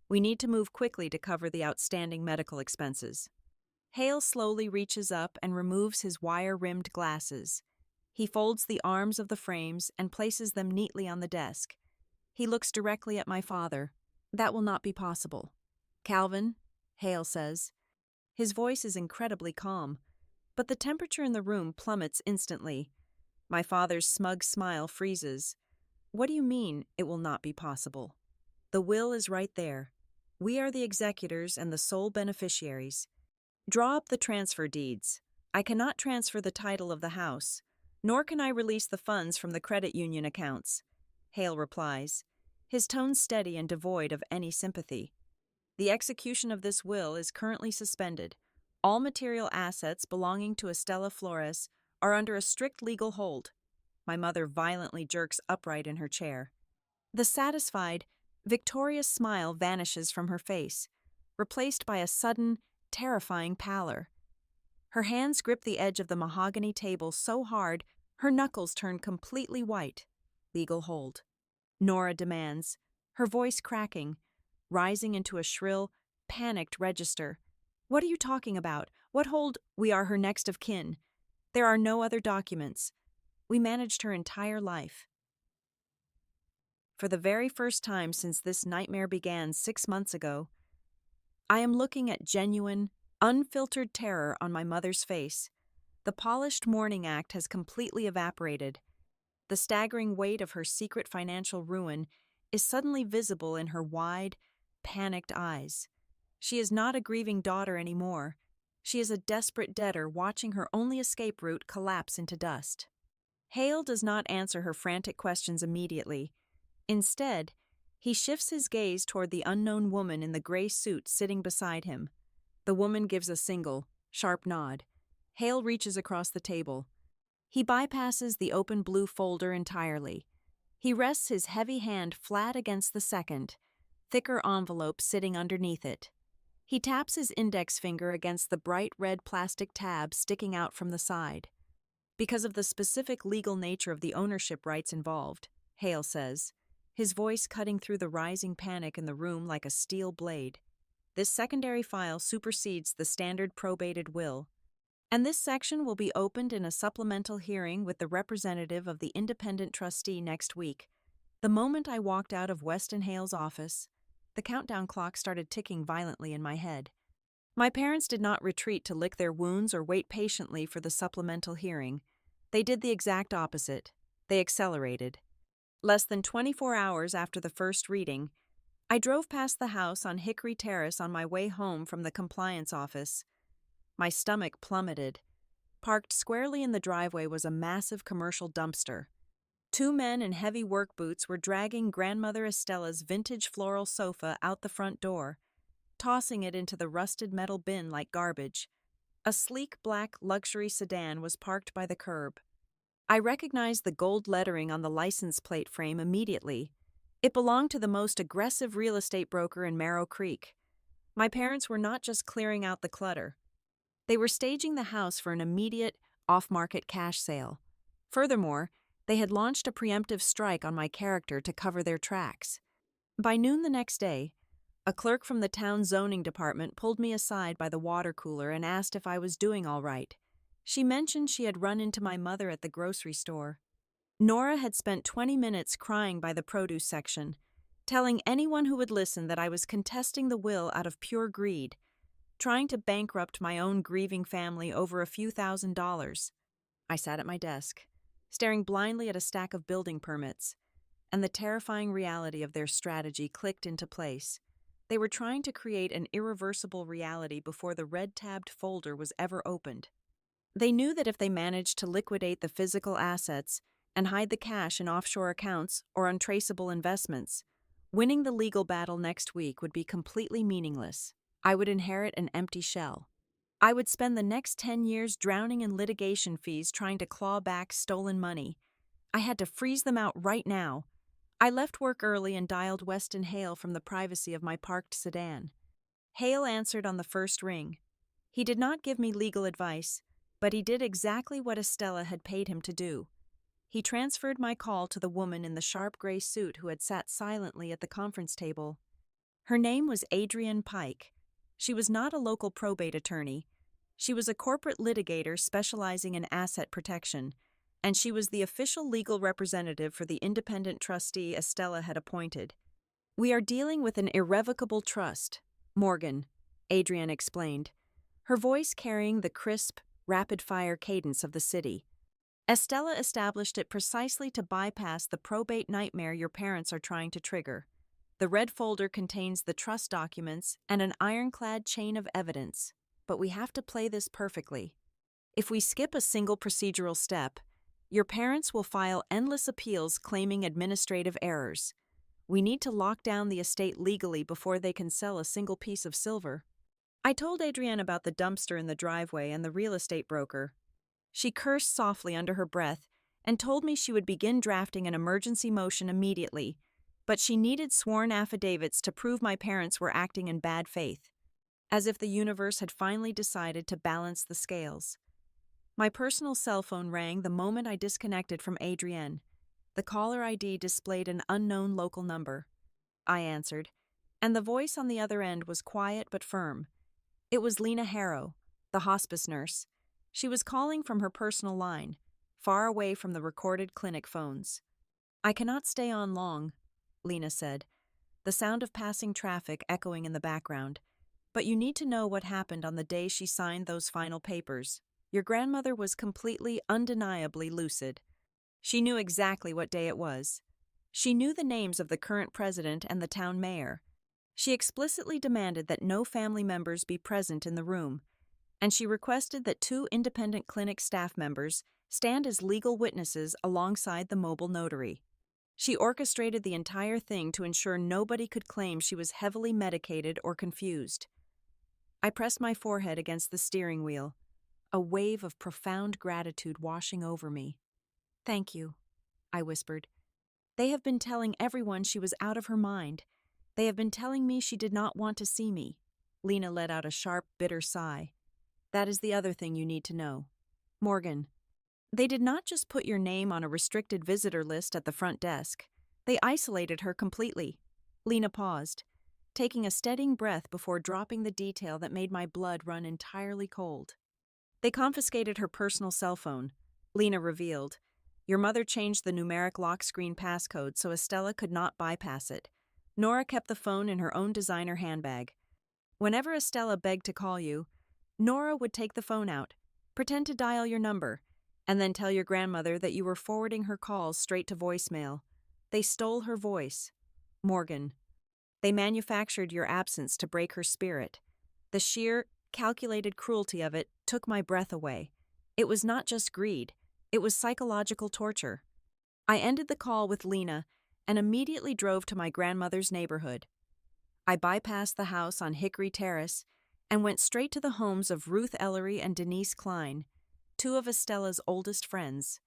We need to move quickly to cover the outstanding medical expenses." Hale slowly reaches up and removes his wire-rimmed glasses. He folds the arms of the frames and places them neatly on the desk. He looks directly at my father. "That will not be possible." "Calvin," Hale says. His voice is incredibly calm, but the temperature in the room plummets instantly. My father's smug smile freezes. "What do you mean, it will not be possible?" "The will is right there. We are the executors and the sole beneficiaries. Draw up the transfer deeds. I cannot transfer the title of the house, nor can I release the funds from the credit union accounts," Hale replies, his tone steady and devoid of any sympathy. "The execution of this will is currently suspended. All material assets belonging to Estela Flores are under a strict legal hold." My mother violently jerks upright in her chair. The satisfied, victorious smile vanishes from her face, replaced by a sudden, terrifying pallor. Her hands grip the edge of the mahogany table so hard her knuckles turn completely white. "Legal hold," Nora demands, her voice cracking, rising into a shrill, panicked register. "What are you talking about? What hold?" "We are her next of kin. There are no other documents. We managed her entire life." For the very first time since this nightmare began 6 months ago, I am looking at genuine, unfiltered terror on my mother's face. The polished mourning act has completely evaporated. The staggering weight of her secret financial ruin is suddenly visible in her wide, panicked eyes. She is not a grieving daughter anymore. She is a desperate debtor watching her only escape route collapse into dust. Hale does not answer her frantic questions immediately. Instead, he shifts his gaze toward the unknown woman in the gray suit sitting beside him. The woman gives a single, sharp nod. Hale reaches across the table. He bypasses the open blue folder entirely. He rests his heavy hand flat against the second, thicker envelope sitting underneath it. He taps his index finger against the bright red plastic tab sticking out from the side. "Because of the specific legal nature of the ownership rights involved," Hale says, his voice cutting through the rising panic in the room like a steel blade, "this secondary file supersedes the standard probated will, and this section will be opened in a supplemental hearing with the representative of the independent trustee next week." The moment I walked out of Weston Hale's office, The countdown clock started ticking violently in my head. My parents did not retreat to lick their wounds or wait patiently for the supplemental hearing. They did the exact opposite. They accelerated. Less than 24 hours after the first reading, I drove past the house on Hickory Terrace on my way home from the compliance office. My stomach plummeted. Parked squarely in the driveway was a massive commercial dumpster. Two men in heavy work boots were dragging grandmother Estela's vintage floral sofa out the front door, tossing it into the rusted metal bin like garbage. A sleek black luxury sedan was parked by the curb. I recognized the gold lettering on the license plate frame immediately. It belonged to the most aggressive real estate broker in Marrow Creek. My parents were not just clearing out the clutter. They were staging the house for an immediate, off-market cash sale. Furthermore, they had launched a preemptive strike on my character to cover their tracks. By noon the next day, a clerk from the town zoning department pulled me aside by the water cooler and asked if I was doing all right. She mentioned she had run into my mother at the grocery store. Nora had spent 20 minutes crying by the produce section, telling anyone who would listen that I was contesting the will out of pure greed, trying to bankrupt my own grieving family over a few $1,000s. I sat at my desk, staring blindly at a stack of building permits, and the terrifying reality of their strategy clicked into place. They were trying to create an irreversible reality before the red-tabbed folder was ever opened. They knew that if they managed to liquidate the physical assets and hide the cash in offshore accounts or untraceable investments, winning the legal battle next week would be completely meaningless. I would inherit an empty shell. I would spend the next 10 years drowning in litigation fees trying to claw back stolen money. I had to freeze them out right now. I left work early and dialed Weston Hale from the privacy of my parked sedan. Hale answered on the first ring. He did not give me legal advice, but he did exactly what Estela had paid him to do. He transferred my call to the woman in the sharp gray suit who had sat silently at the conference table. Her name was Adrienne Pike. She was not a local probate attorney. She was a corporate litigator specializing in asset protection, and she was the official legal representative for the independent trustee Estela had appointed. "We are dealing with an irrevocable trust, Morgan," Adrienne explained, her voice carrying the crisp, rapid-fire cadence of the city. "Estela established it precisely to bypass the probate nightmare your parents are trying to trigger. The red folder contains the trust documents and an ironclad chain of evidence, but we have to play this perfectly. If we skip a single procedural step, your parents will file endless appeals claiming administrative errors. We need to lock down the estate legally before they can sell a single piece of silver." I told Adrienne about the dumpster in the driveway and the real estate broker. She cursed softly under her breath and told me she would begin drafting an emergency motion immediately, but she needed sworn affidavits to prove my parents were acting in bad faith, as if the universe had finally decided to balance the scales. My personal cell phone rang the moment I disconnected from Adrienne. The caller ID displayed an unknown local number. I answered, and the voice on the other end was quiet but firm. It was Lena Harrow, the hospice nurse. She was calling from her personal line, far away from the recorded clinic phones. "I cannot stay on long," Lena said, the sound of passing traffic echoing in the background. "But you need to know what happened on the day she signed those final papers. Your grandmother was completely, undeniably lucid. She knew exactly what day it was. She knew the names of the current president and the town mayor. She explicitly demanded that no family members be present in the room, and she requested that 2 independent clinic staff members stand as legal witnesses alongside the mobile notary. She orchestrated the entire thing to ensure nobody could claim she was heavily medicated or confused." I pressed my forehead against the steering wheel, a wave of profound gratitude washing over me. "Thank you," I whispered. "They have been telling everyone she was out of her mind. They have been telling me she did not want to see me." Lena let out a sharp, bitter sigh. "That is the other thing you need to know. Morgan, they did not just put your name on a restricted visitor list at the front desk. They isolated her completely." Lena paused, taking a steadying breath before dropping the detail that made my blood run entirely cold. "They confiscated her personal cell phone," Lena revealed. "Your mother changed the numeric lock screen passcode so Estela could not bypass it. Nora kept the phone in her own designer handbag. Whenever Estela begged to call you, Nora would take the phone out, pretend to dial your number, and then tell your grandmother that you were forwarding her calls straight to voicemail. They stole her voice. Morgan. They manufactured your absence to break her spirit. The sheer, calculated cruelty of it took my breath away. It was not just greed, it was psychological torture. I ended the call with Lena and immediately drove to my grandmother's neighborhood. I bypassed the house on Hickory Terrace and went straight to the homes of Ruth Ellery and Denise Klein, two of Estela's oldest friends.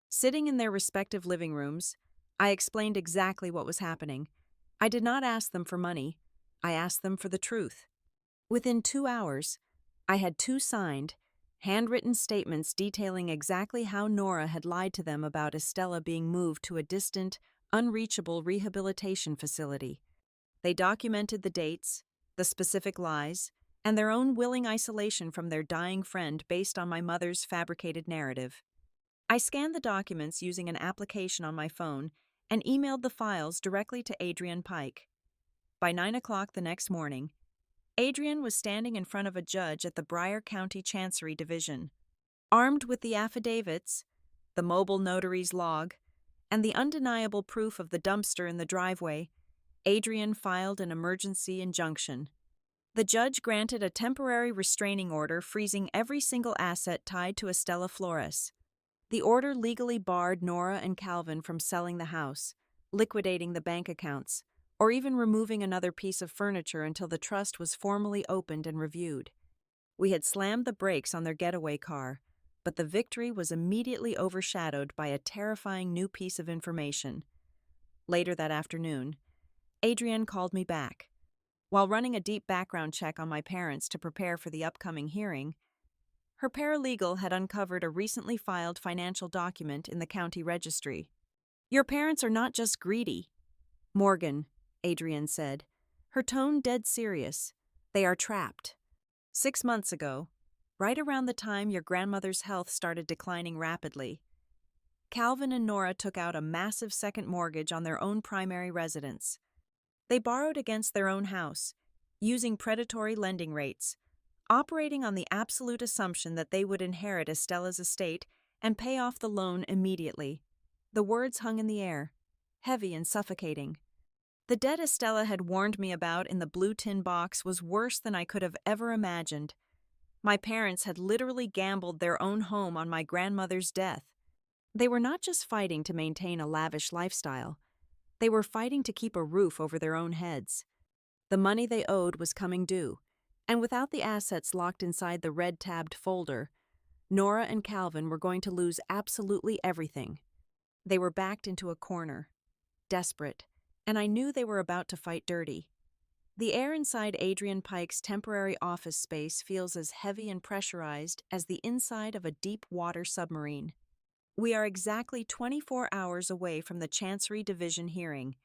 Sitting in their respective living rooms, I explained exactly what was happening. I did not ask them for money. I asked them for the truth. Within 2 hours, I had 2 signed, handwritten statements detailing exactly how Nora had lied to them about Estela being moved to a distant, unreachable rehabilitation facility. They documented the dates, the specific lies, and their own willing isolation from their dying friend based on my mother's fabricated narrative. I scanned the documents using an application on my phone and emailed the files directly to Adrian Pike. By 9 o'clock the next morning, Adrian was standing in front of a judge at the Bryan County Chancery Division. Armed with the affidavits, the mobile notary's log, and the undeniable proof of the dumpster in the driveway, Adrian filed an emergency injunction. The judge granted a temporary restraining order freezing every single asset tied to Estela Flores. The order legally barred Nora and Calvin from selling the house, liquidating the bank accounts, or even removing another piece of furniture until the trust was formally opened and reviewed. We had slammed the brakes on their getaway car, but the victory was immediately overshadowed by a terrifying new piece of information. Later that afternoon, Adrian called me back. While running a deep background check on my parents to prepare for the upcoming hearing, her paralegal had uncovered a recently filed financial document in the county registry. "Your parents are not just greedy, Morgan," Adrian said, her tone dead serious. "They are trapped. 6 months ago, right around the time your grandmother's health started declining rapidly, Calvin and Nora took out a massive second mortgage on their own primary residence. They borrowed against their own house, using predatory lending rates, operating on the absolute assumption that they would inherit Estela's estate and pay off the loan immediately. The words hung in the air, heavy and suffocating. The debt Estela had warned me about in the blue tin box was worse than I could have ever imagined. My parents had literally gambled their own home on my grandmother's death. They were not just fighting to maintain a lavish lifestyle. They were fighting to keep a roof over their own heads. The money they owed was coming due, and without the assets locked inside the red-tabbed folder, Nora and Calvin were going to lose absolutely everything. They were backed into a corner, desperate, and I knew they were about to fight dirty. The air inside Adrian Pike's temporary office space feels as heavy and pressurized as the inside of a deep-water submarine. We are exactly 24 hours away from the Chancery Division hearing,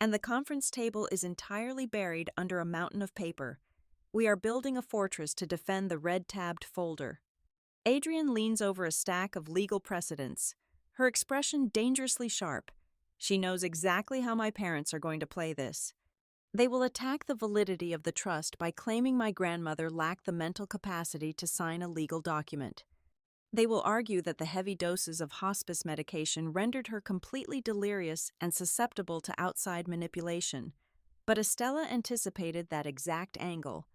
and the conference table is entirely buried under a mountain of paper. We are building a fortress to defend the red-tabbed folder. Adrian leans over a stack of legal precedents, her expression dangerously sharp. She knows exactly how my parents are going to play this. They will attack the validity of the trust by claiming my grandmother lacked the mental capacity to sign a legal document. They will argue that the heavy doses of hospice medication rendered her completely delirious and susceptible to outside manipulation. But Estela anticipated that exact angle,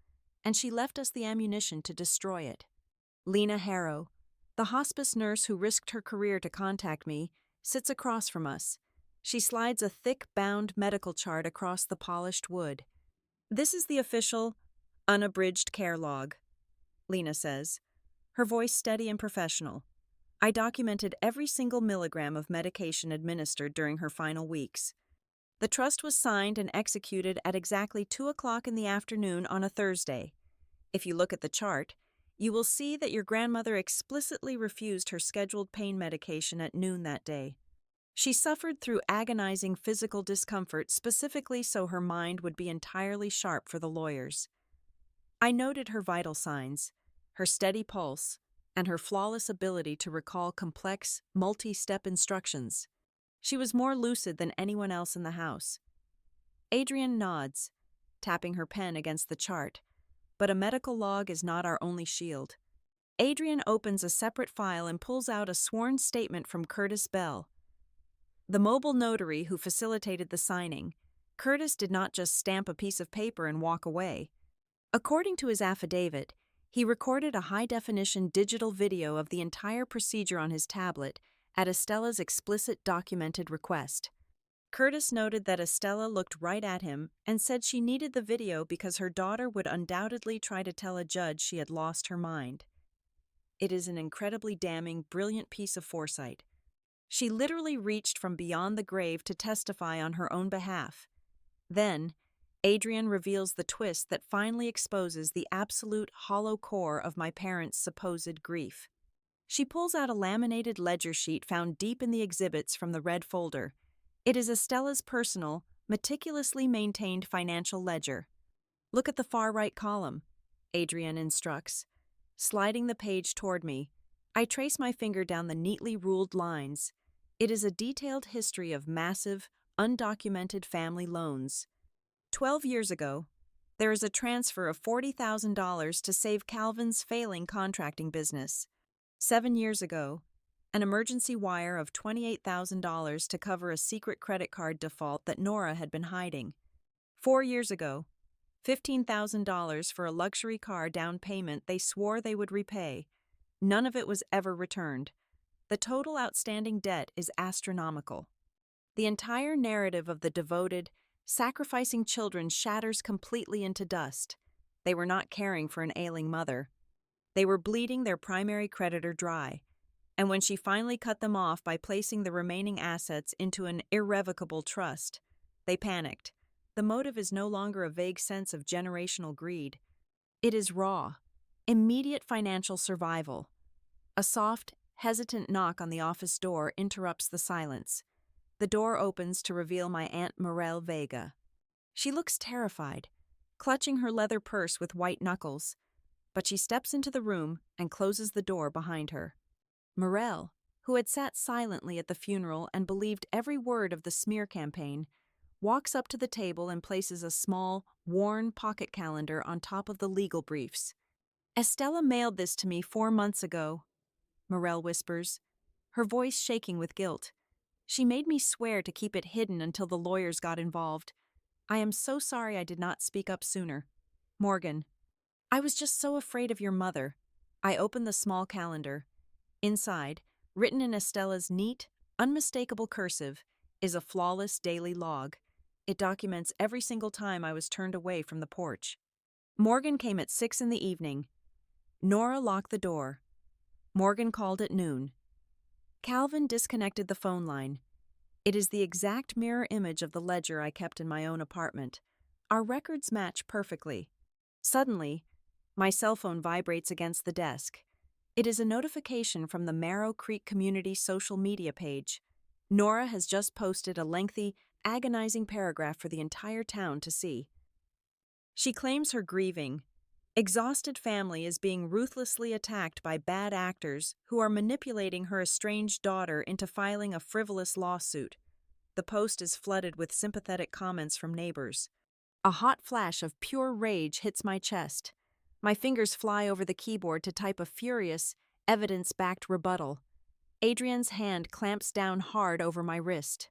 and she left us the ammunition to destroy it. Lena Harrow, the hospice nurse who risked her career to contact me, sits across from us. She slides a thick, bound medical chart across the polished wood. "This is the official, unabridged care log," Lena says, her voice steady and professional. "I documented every single milligram of medication administered during her final weeks. The trust was signed and executed at exactly 2 o'clock in the afternoon on a Thursday. If you look at the chart, you will see that your grandmother explicitly refused her scheduled pain medication at noon that day. She suffered through agonizing physical discomfort specifically so her mind would be entirely sharp for the lawyers. I noted her vital signs, her steady pulse, and her flawless ability to recall complex, multi-step instructions. She was more lucid than anyone else in the house." Adrian nods, tapping her pen against the chart. But a medical log is not our only shield. Adrian opens a separate file and pulls out a sworn statement from Curtis Bell, the mobile notary who facilitated the signing. Curtis did not just stamp a piece of paper and walk away. According to his affidavit, he recorded a high-definition digital video of the entire procedure on his tablet at Estela's explicit documented request. Curtis noted that Estela looked right at him and said she needed the video because her daughter would undoubtedly try to tell a judge she had lost her mind. It is an incredibly damning, brilliant piece of foresight. She literally reached from beyond the grave to testify on her own behalf. Then, Adrian reveals the twist that finally exposes the absolute hollow core of my parents' supposed grief. She pulls out a laminated ledger sheet found deep in the exhibits from the red folder. It is Estela's personal, meticulously maintained financial ledger. "Look at the far right column," Adrian instructs. Sliding the page toward me, I trace my finger down the neatly ruled lines. It is a detailed history of massive, undocumented family loans. 12 years ago, there is a transfer of $40,000 to save Calvin's failing contracting business. 7 years ago, an emergency wire of $28,000 to cover a secret credit card default that Nora had been hiding. 4 years ago, $15,000 for a luxury car down payment they swore they would repay. None of it was ever returned. The total outstanding debt is astronomical. The entire narrative of the devoted, sacrificing children shatters completely into dust. They were not caring for an ailing mother. They were bleeding their primary creditor dry. And when she finally cut them off by placing the remaining assets into an irrevocable trust, they panicked. The motive is no longer a vague sense of generational greed. It is raw, immediate financial survival. A soft, hesitant knock on the office door interrupts the silence. The door opens to reveal my Aunt Morel Vega. She looks terrified, clutching her leather purse with white knuckles, but she steps into the room and closes the door behind her. Morel, who had sat silently at the funeral and believed every word of the smear campaign, walks up to the table and places a small, worn pocket calendar on top of the legal briefs. "Estela mailed this to me 4 months ago," Morel whispers, her voice shaking with guilt. "She made me swear to keep it hidden until the lawyers got involved. I am so sorry I did not speak up sooner. Morgan, I was just so afraid of your mother." I open the small calendar. Inside, written in Estela's neat, unmistakable cursive, is a flawless daily log. It documents every single time I was turned away from the porch. Morgan came at 6 in the evening. Nora locked the door. Morgan called at noon. Calvin disconnected the phone line. It is the exact mirror image of the ledger I kept in my own apartment. Our records match perfectly. Suddenly, my cell phone vibrates against the desk. It is a notification from the Marrow Creek Community social media page. Nora has just posted a lengthy, agonizing paragraph for the entire town to see. She claims her grieving, exhausted family is being ruthlessly attacked by bad actors who are manipulating her estranged daughter into filing a frivolous lawsuit. The post is flooded with sympathetic comments from neighbors. A hot flash of pure rage hits my chest. My fingers fly over the keyboard to type a furious, evidence-backed rebuttal. Adrian's hand clamps down hard over my wrist.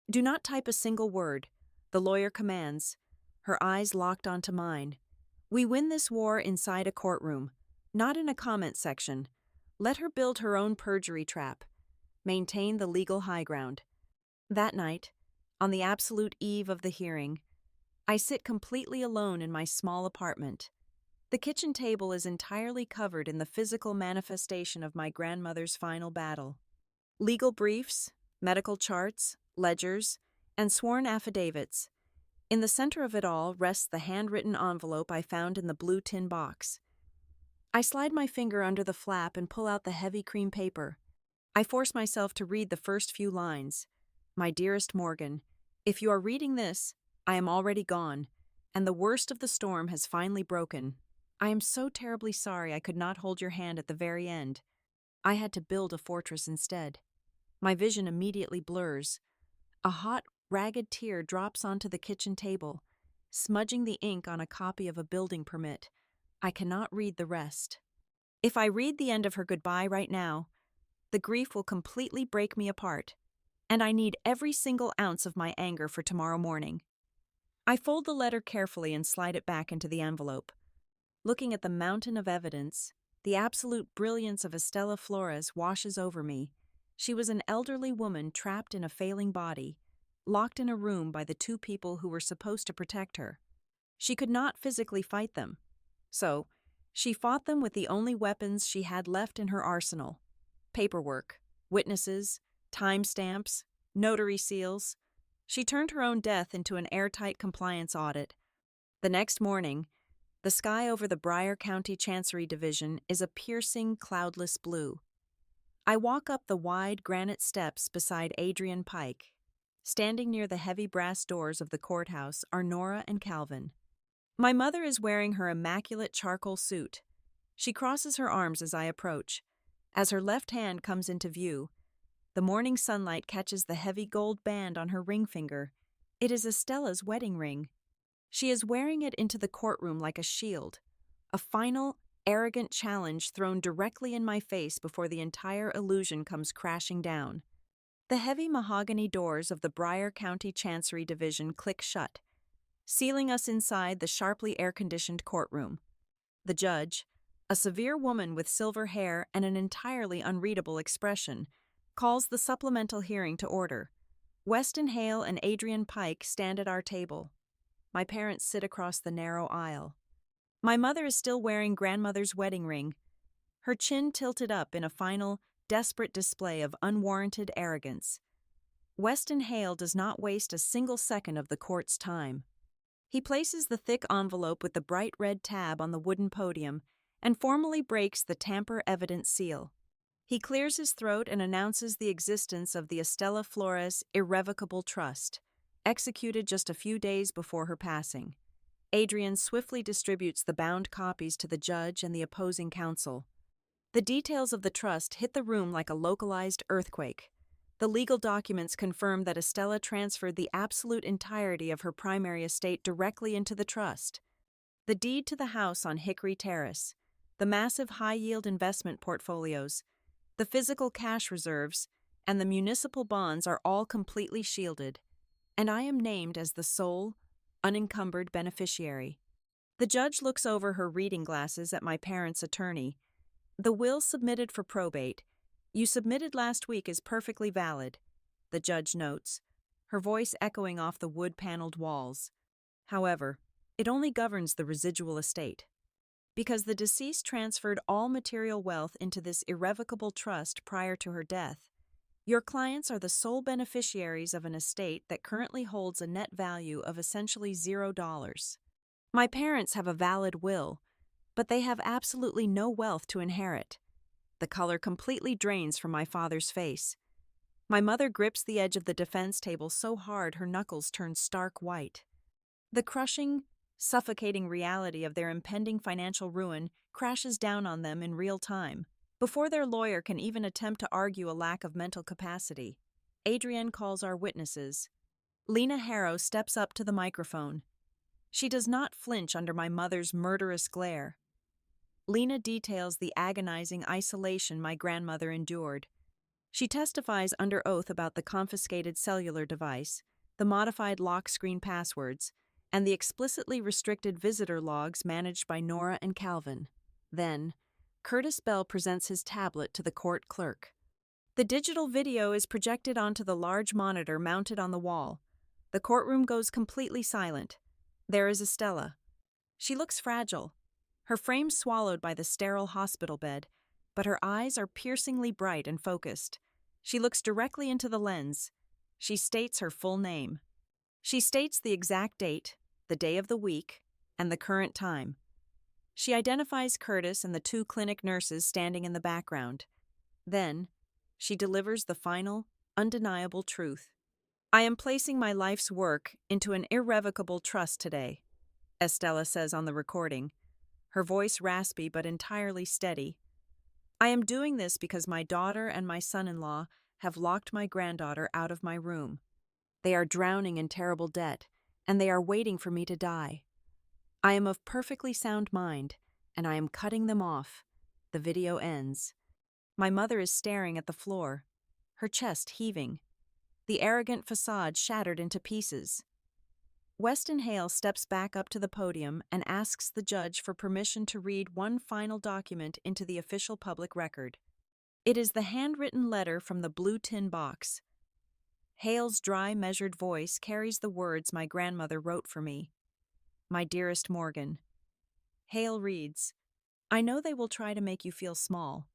"Do not type a single word," the lawyer commands, her eyes locked onto mine. "We win this war inside a courtroom, not in a comment section. Let her build her own perjury trap. Maintain the legal high ground." That night, on the absolute eve of the hearing, I sit completely alone in my small apartment. The kitchen table is entirely covered in the physical manifestation of my grandmother's final battle. Legal briefs, medical charts, ledgers, and sworn affidavits. In the center of it all rests the handwritten envelope I found in the blue tin box. I slide my finger under the flap and pull out the heavy cream paper. I force myself to read the first few lines. "My dearest Morgan, if you are reading this, I am already gone, and the worst of the storm has finally broken. I am so terribly sorry I could not hold your hand at the very end. I had to build a fortress instead." My vision immediately blurs. A hot, ragged tear drops onto the kitchen table, smudging the ink on a copy of a building permit. I cannot read the rest. If I read the end of her goodbye right now, the grief will completely break me apart, and I need every single ounce of my anger for tomorrow morning. I fold the letter carefully and slide it back into the envelope. Looking at the mountain of evidence, the absolute brilliance of Estela Flores washes over me. She was an elderly woman trapped in a failing body, locked in a room by the two people who were supposed to protect her. She could not physically fight them. So, she fought them with the only weapons she had left in her arsenal: paperwork, witnesses, timestamps, notary seals. She turned her own death into an airtight compliance audit. The next morning, the sky over the Bryan County Chancery Division is a piercing, cloudless blue. I walk up the wide granite steps beside Adrian Pike. Standing near the heavy brass doors of the courthouse are Nora and Calvin. My mother is wearing her immaculate charcoal suit. She crosses her arms as I approach. As her left hand comes into view, the morning sunlight catches the heavy gold band on her ring finger. It is Estela's wedding ring. She is wearing it into the courtroom like a shield, a final, arrogant challenge thrown directly in my face before the entire illusion comes crashing down. The heavy mahogany doors of the Bryan County Chancery Division click shut, sealing us inside the sharply air-conditioned courtroom. The judge, a severe woman with silver hair and an entirely unreadable expression, calls the supplemental hearing to order. Weston Hale and Adrian Pike stand at our table. My parents sit across the narrow aisle. My mother is still wearing grandmother's wedding ring, her chin tilted up in a final, desperate display of unwarranted arrogance. Weston Hale does not waste a single second of the court's time. He places the thick envelope with the bright red tab on the wooden podium and formally breaks the tamper evidence seal. He clears his throat and announces the existence of the Estela Flores Irrevocable Trust, executed just a few days before her passing. Adrian swiftly distributes the bound copies to the judge and the opposing counsel. The details of the trust hit the room like a localized earthquake. The legal documents confirm that Estela transferred the absolute entirety of her primary estate directly into the trust. The deed to the house on Hickory Terrace, the massive high-yield investment portfolios, the physical cash reserves, and the municipal bonds are all completely shielded, and I am named as the sole, unencumbered beneficiary. The judge looks over her reading glasses at my parents' attorney. The will submitted for probate, you submitted last week, is perfectly valid, the judge notes, her voice echoing off the wood-paneled walls. However, it only governs the residual estate. Because the deceased transferred all material wealth into this irrevocable trust prior to her death, your clients are the sole beneficiaries of an estate that currently holds a net value of essentially $0. My parents have a valid will, but they have absolutely no wealth to inherit. The color completely drains from my father's face. My mother grips the edge of the defense table so hard her knuckles turn stark white. The crushing, suffocating reality of their impending financial ruin crashes down on them in real time. Before their lawyer can even attempt to argue a lack of mental capacity, Adrienne calls our witnesses. Lena Harrow steps up to the microphone. She does not flinch under my mother's murderous glare. Lena details the agonizing isolation my grandmother endured. She testifies under oath about the confiscated cellular device, the modified lock screen passwords, and the explicitly restricted visitor logs managed by Nora and Calvin. Then, Curtis Bell presents his tablet to the court clerk. The digital video is projected onto the large monitor mounted on the wall. The courtroom goes completely silent. There is Estela. She looks fragile, her frame swallowed by the sterile hospital bed, but her eyes are piercingly bright and focused. She looks directly into the lens. She states her full name. She states the exact date, the day of the week, and the current time. She identifies Curtis and the two clinic nurses standing in the background. Then, she delivers the final, undeniable truth. I am placing my life's work into an irrevocable trust today, Estela says on the recording, her voice raspy but entirely steady. I am doing this because my daughter and my son-in-law have locked my granddaughter out of my room. They are drowning in terrible debt, and they are waiting for me to die. I am of perfectly sound mind, and I am cutting them off. The video ends. My mother is staring at the floor, her chest heaving, the arrogant facade shattered into pieces. Weston Hale steps back up to the podium and asks the judge for permission to read one final document into the official public record. It is the handwritten letter from the blue tin box. Hale's dry, measured voice carries the words my grandmother wrote for me. My dearest Morgan. Hale reads, I know they will try to make you feel small.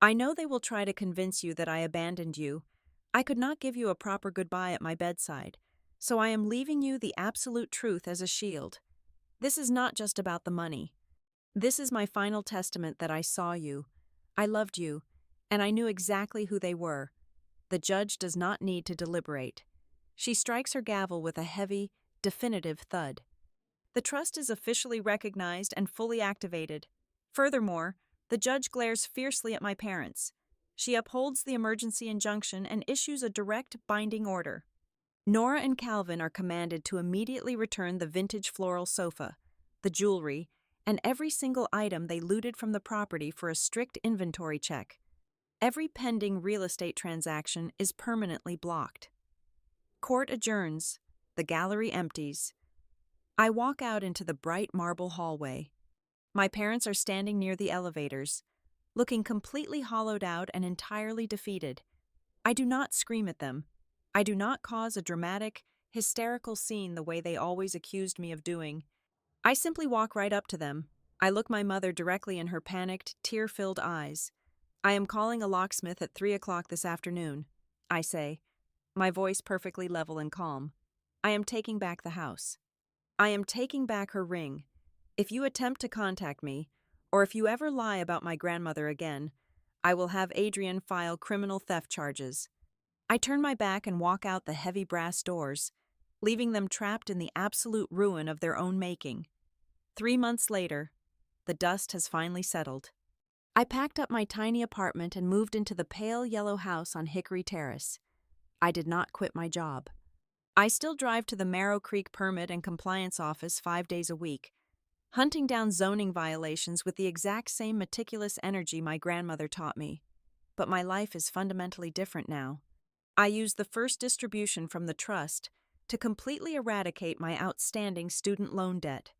I know they will try to convince you that I abandoned you. I could not give you a proper goodbye at my bedside, so I am leaving you the absolute truth as a shield. This is not just about the money. This is my final testament that I saw you, I loved you, and I knew exactly who they were. The judge does not need to deliberate. She strikes her gavel with a heavy, definitive thud. The trust is officially recognized and fully activated. Furthermore, the judge glares fiercely at my parents. She upholds the emergency injunction and issues a direct, binding order. Nora and Calvin are commanded to immediately return the vintage floral sofa, the jewelry, and every single item they looted from the property for a strict inventory check. Every pending real estate transaction is permanently blocked. Court adjourns. The gallery empties. I walk out into the bright marble hallway. My parents are standing near the elevators, looking completely hollowed out and entirely defeated. I do not scream at them. I do not cause a dramatic, hysterical scene the way they always accused me of doing. I simply walk right up to them. I look my mother directly in her panicked, tear-filled eyes. I am calling a locksmith at 3 o'clock this afternoon, I say, my voice perfectly level and calm. I am taking back the house. I am taking back her ring. If you attempt to contact me, or if you ever lie about my grandmother again, I will have Adrian file criminal theft charges. I turn my back and walk out the heavy brass doors, leaving them trapped in the absolute ruin of their own making. 3 months later, the dust has finally settled. I packed up my tiny apartment and moved into the pale yellow house on Hickory Terrace. I did not quit my job. I still drive to the Marrow Creek Permit and Compliance Office 5 days a week, hunting down zoning violations with the exact same meticulous energy my grandmother taught me. But my life is fundamentally different now. I use the first distribution from the trust to completely eradicate my outstanding student loan debt.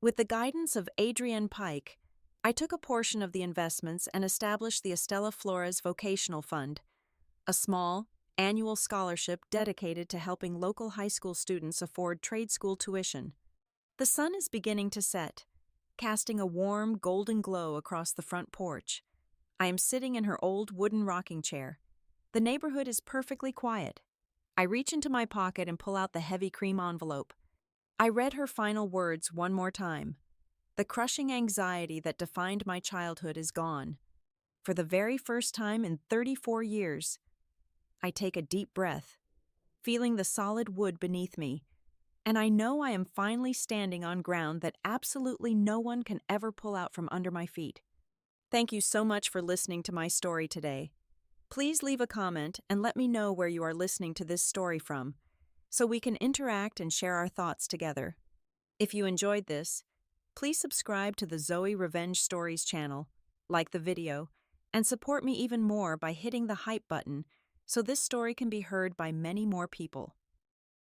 With the guidance of Adrienne Pike, I took a portion of the investments and established the Estela Flores Vocational Fund, a small, annual scholarship dedicated to helping local high school students afford trade school tuition. The sun is beginning to set, casting a warm, golden glow across the front porch. I am sitting in her old wooden rocking chair. The neighborhood is perfectly quiet. I reach into my pocket and pull out the heavy cream envelope. I read her final words one more time. The crushing anxiety that defined my childhood is gone. For the very first time in 34 years, I take a deep breath, feeling the solid wood beneath me, and I know I am finally standing on ground that absolutely no one can ever pull out from under my feet. Thank you so much for listening to my story today. Please leave a comment and let me know where you are listening to this story from, so we can interact and share our thoughts together. If you enjoyed this, please subscribe to the Zoe Revenge Stories channel, like the video, and support me even more by hitting the hype button so this story can be heard by many more people.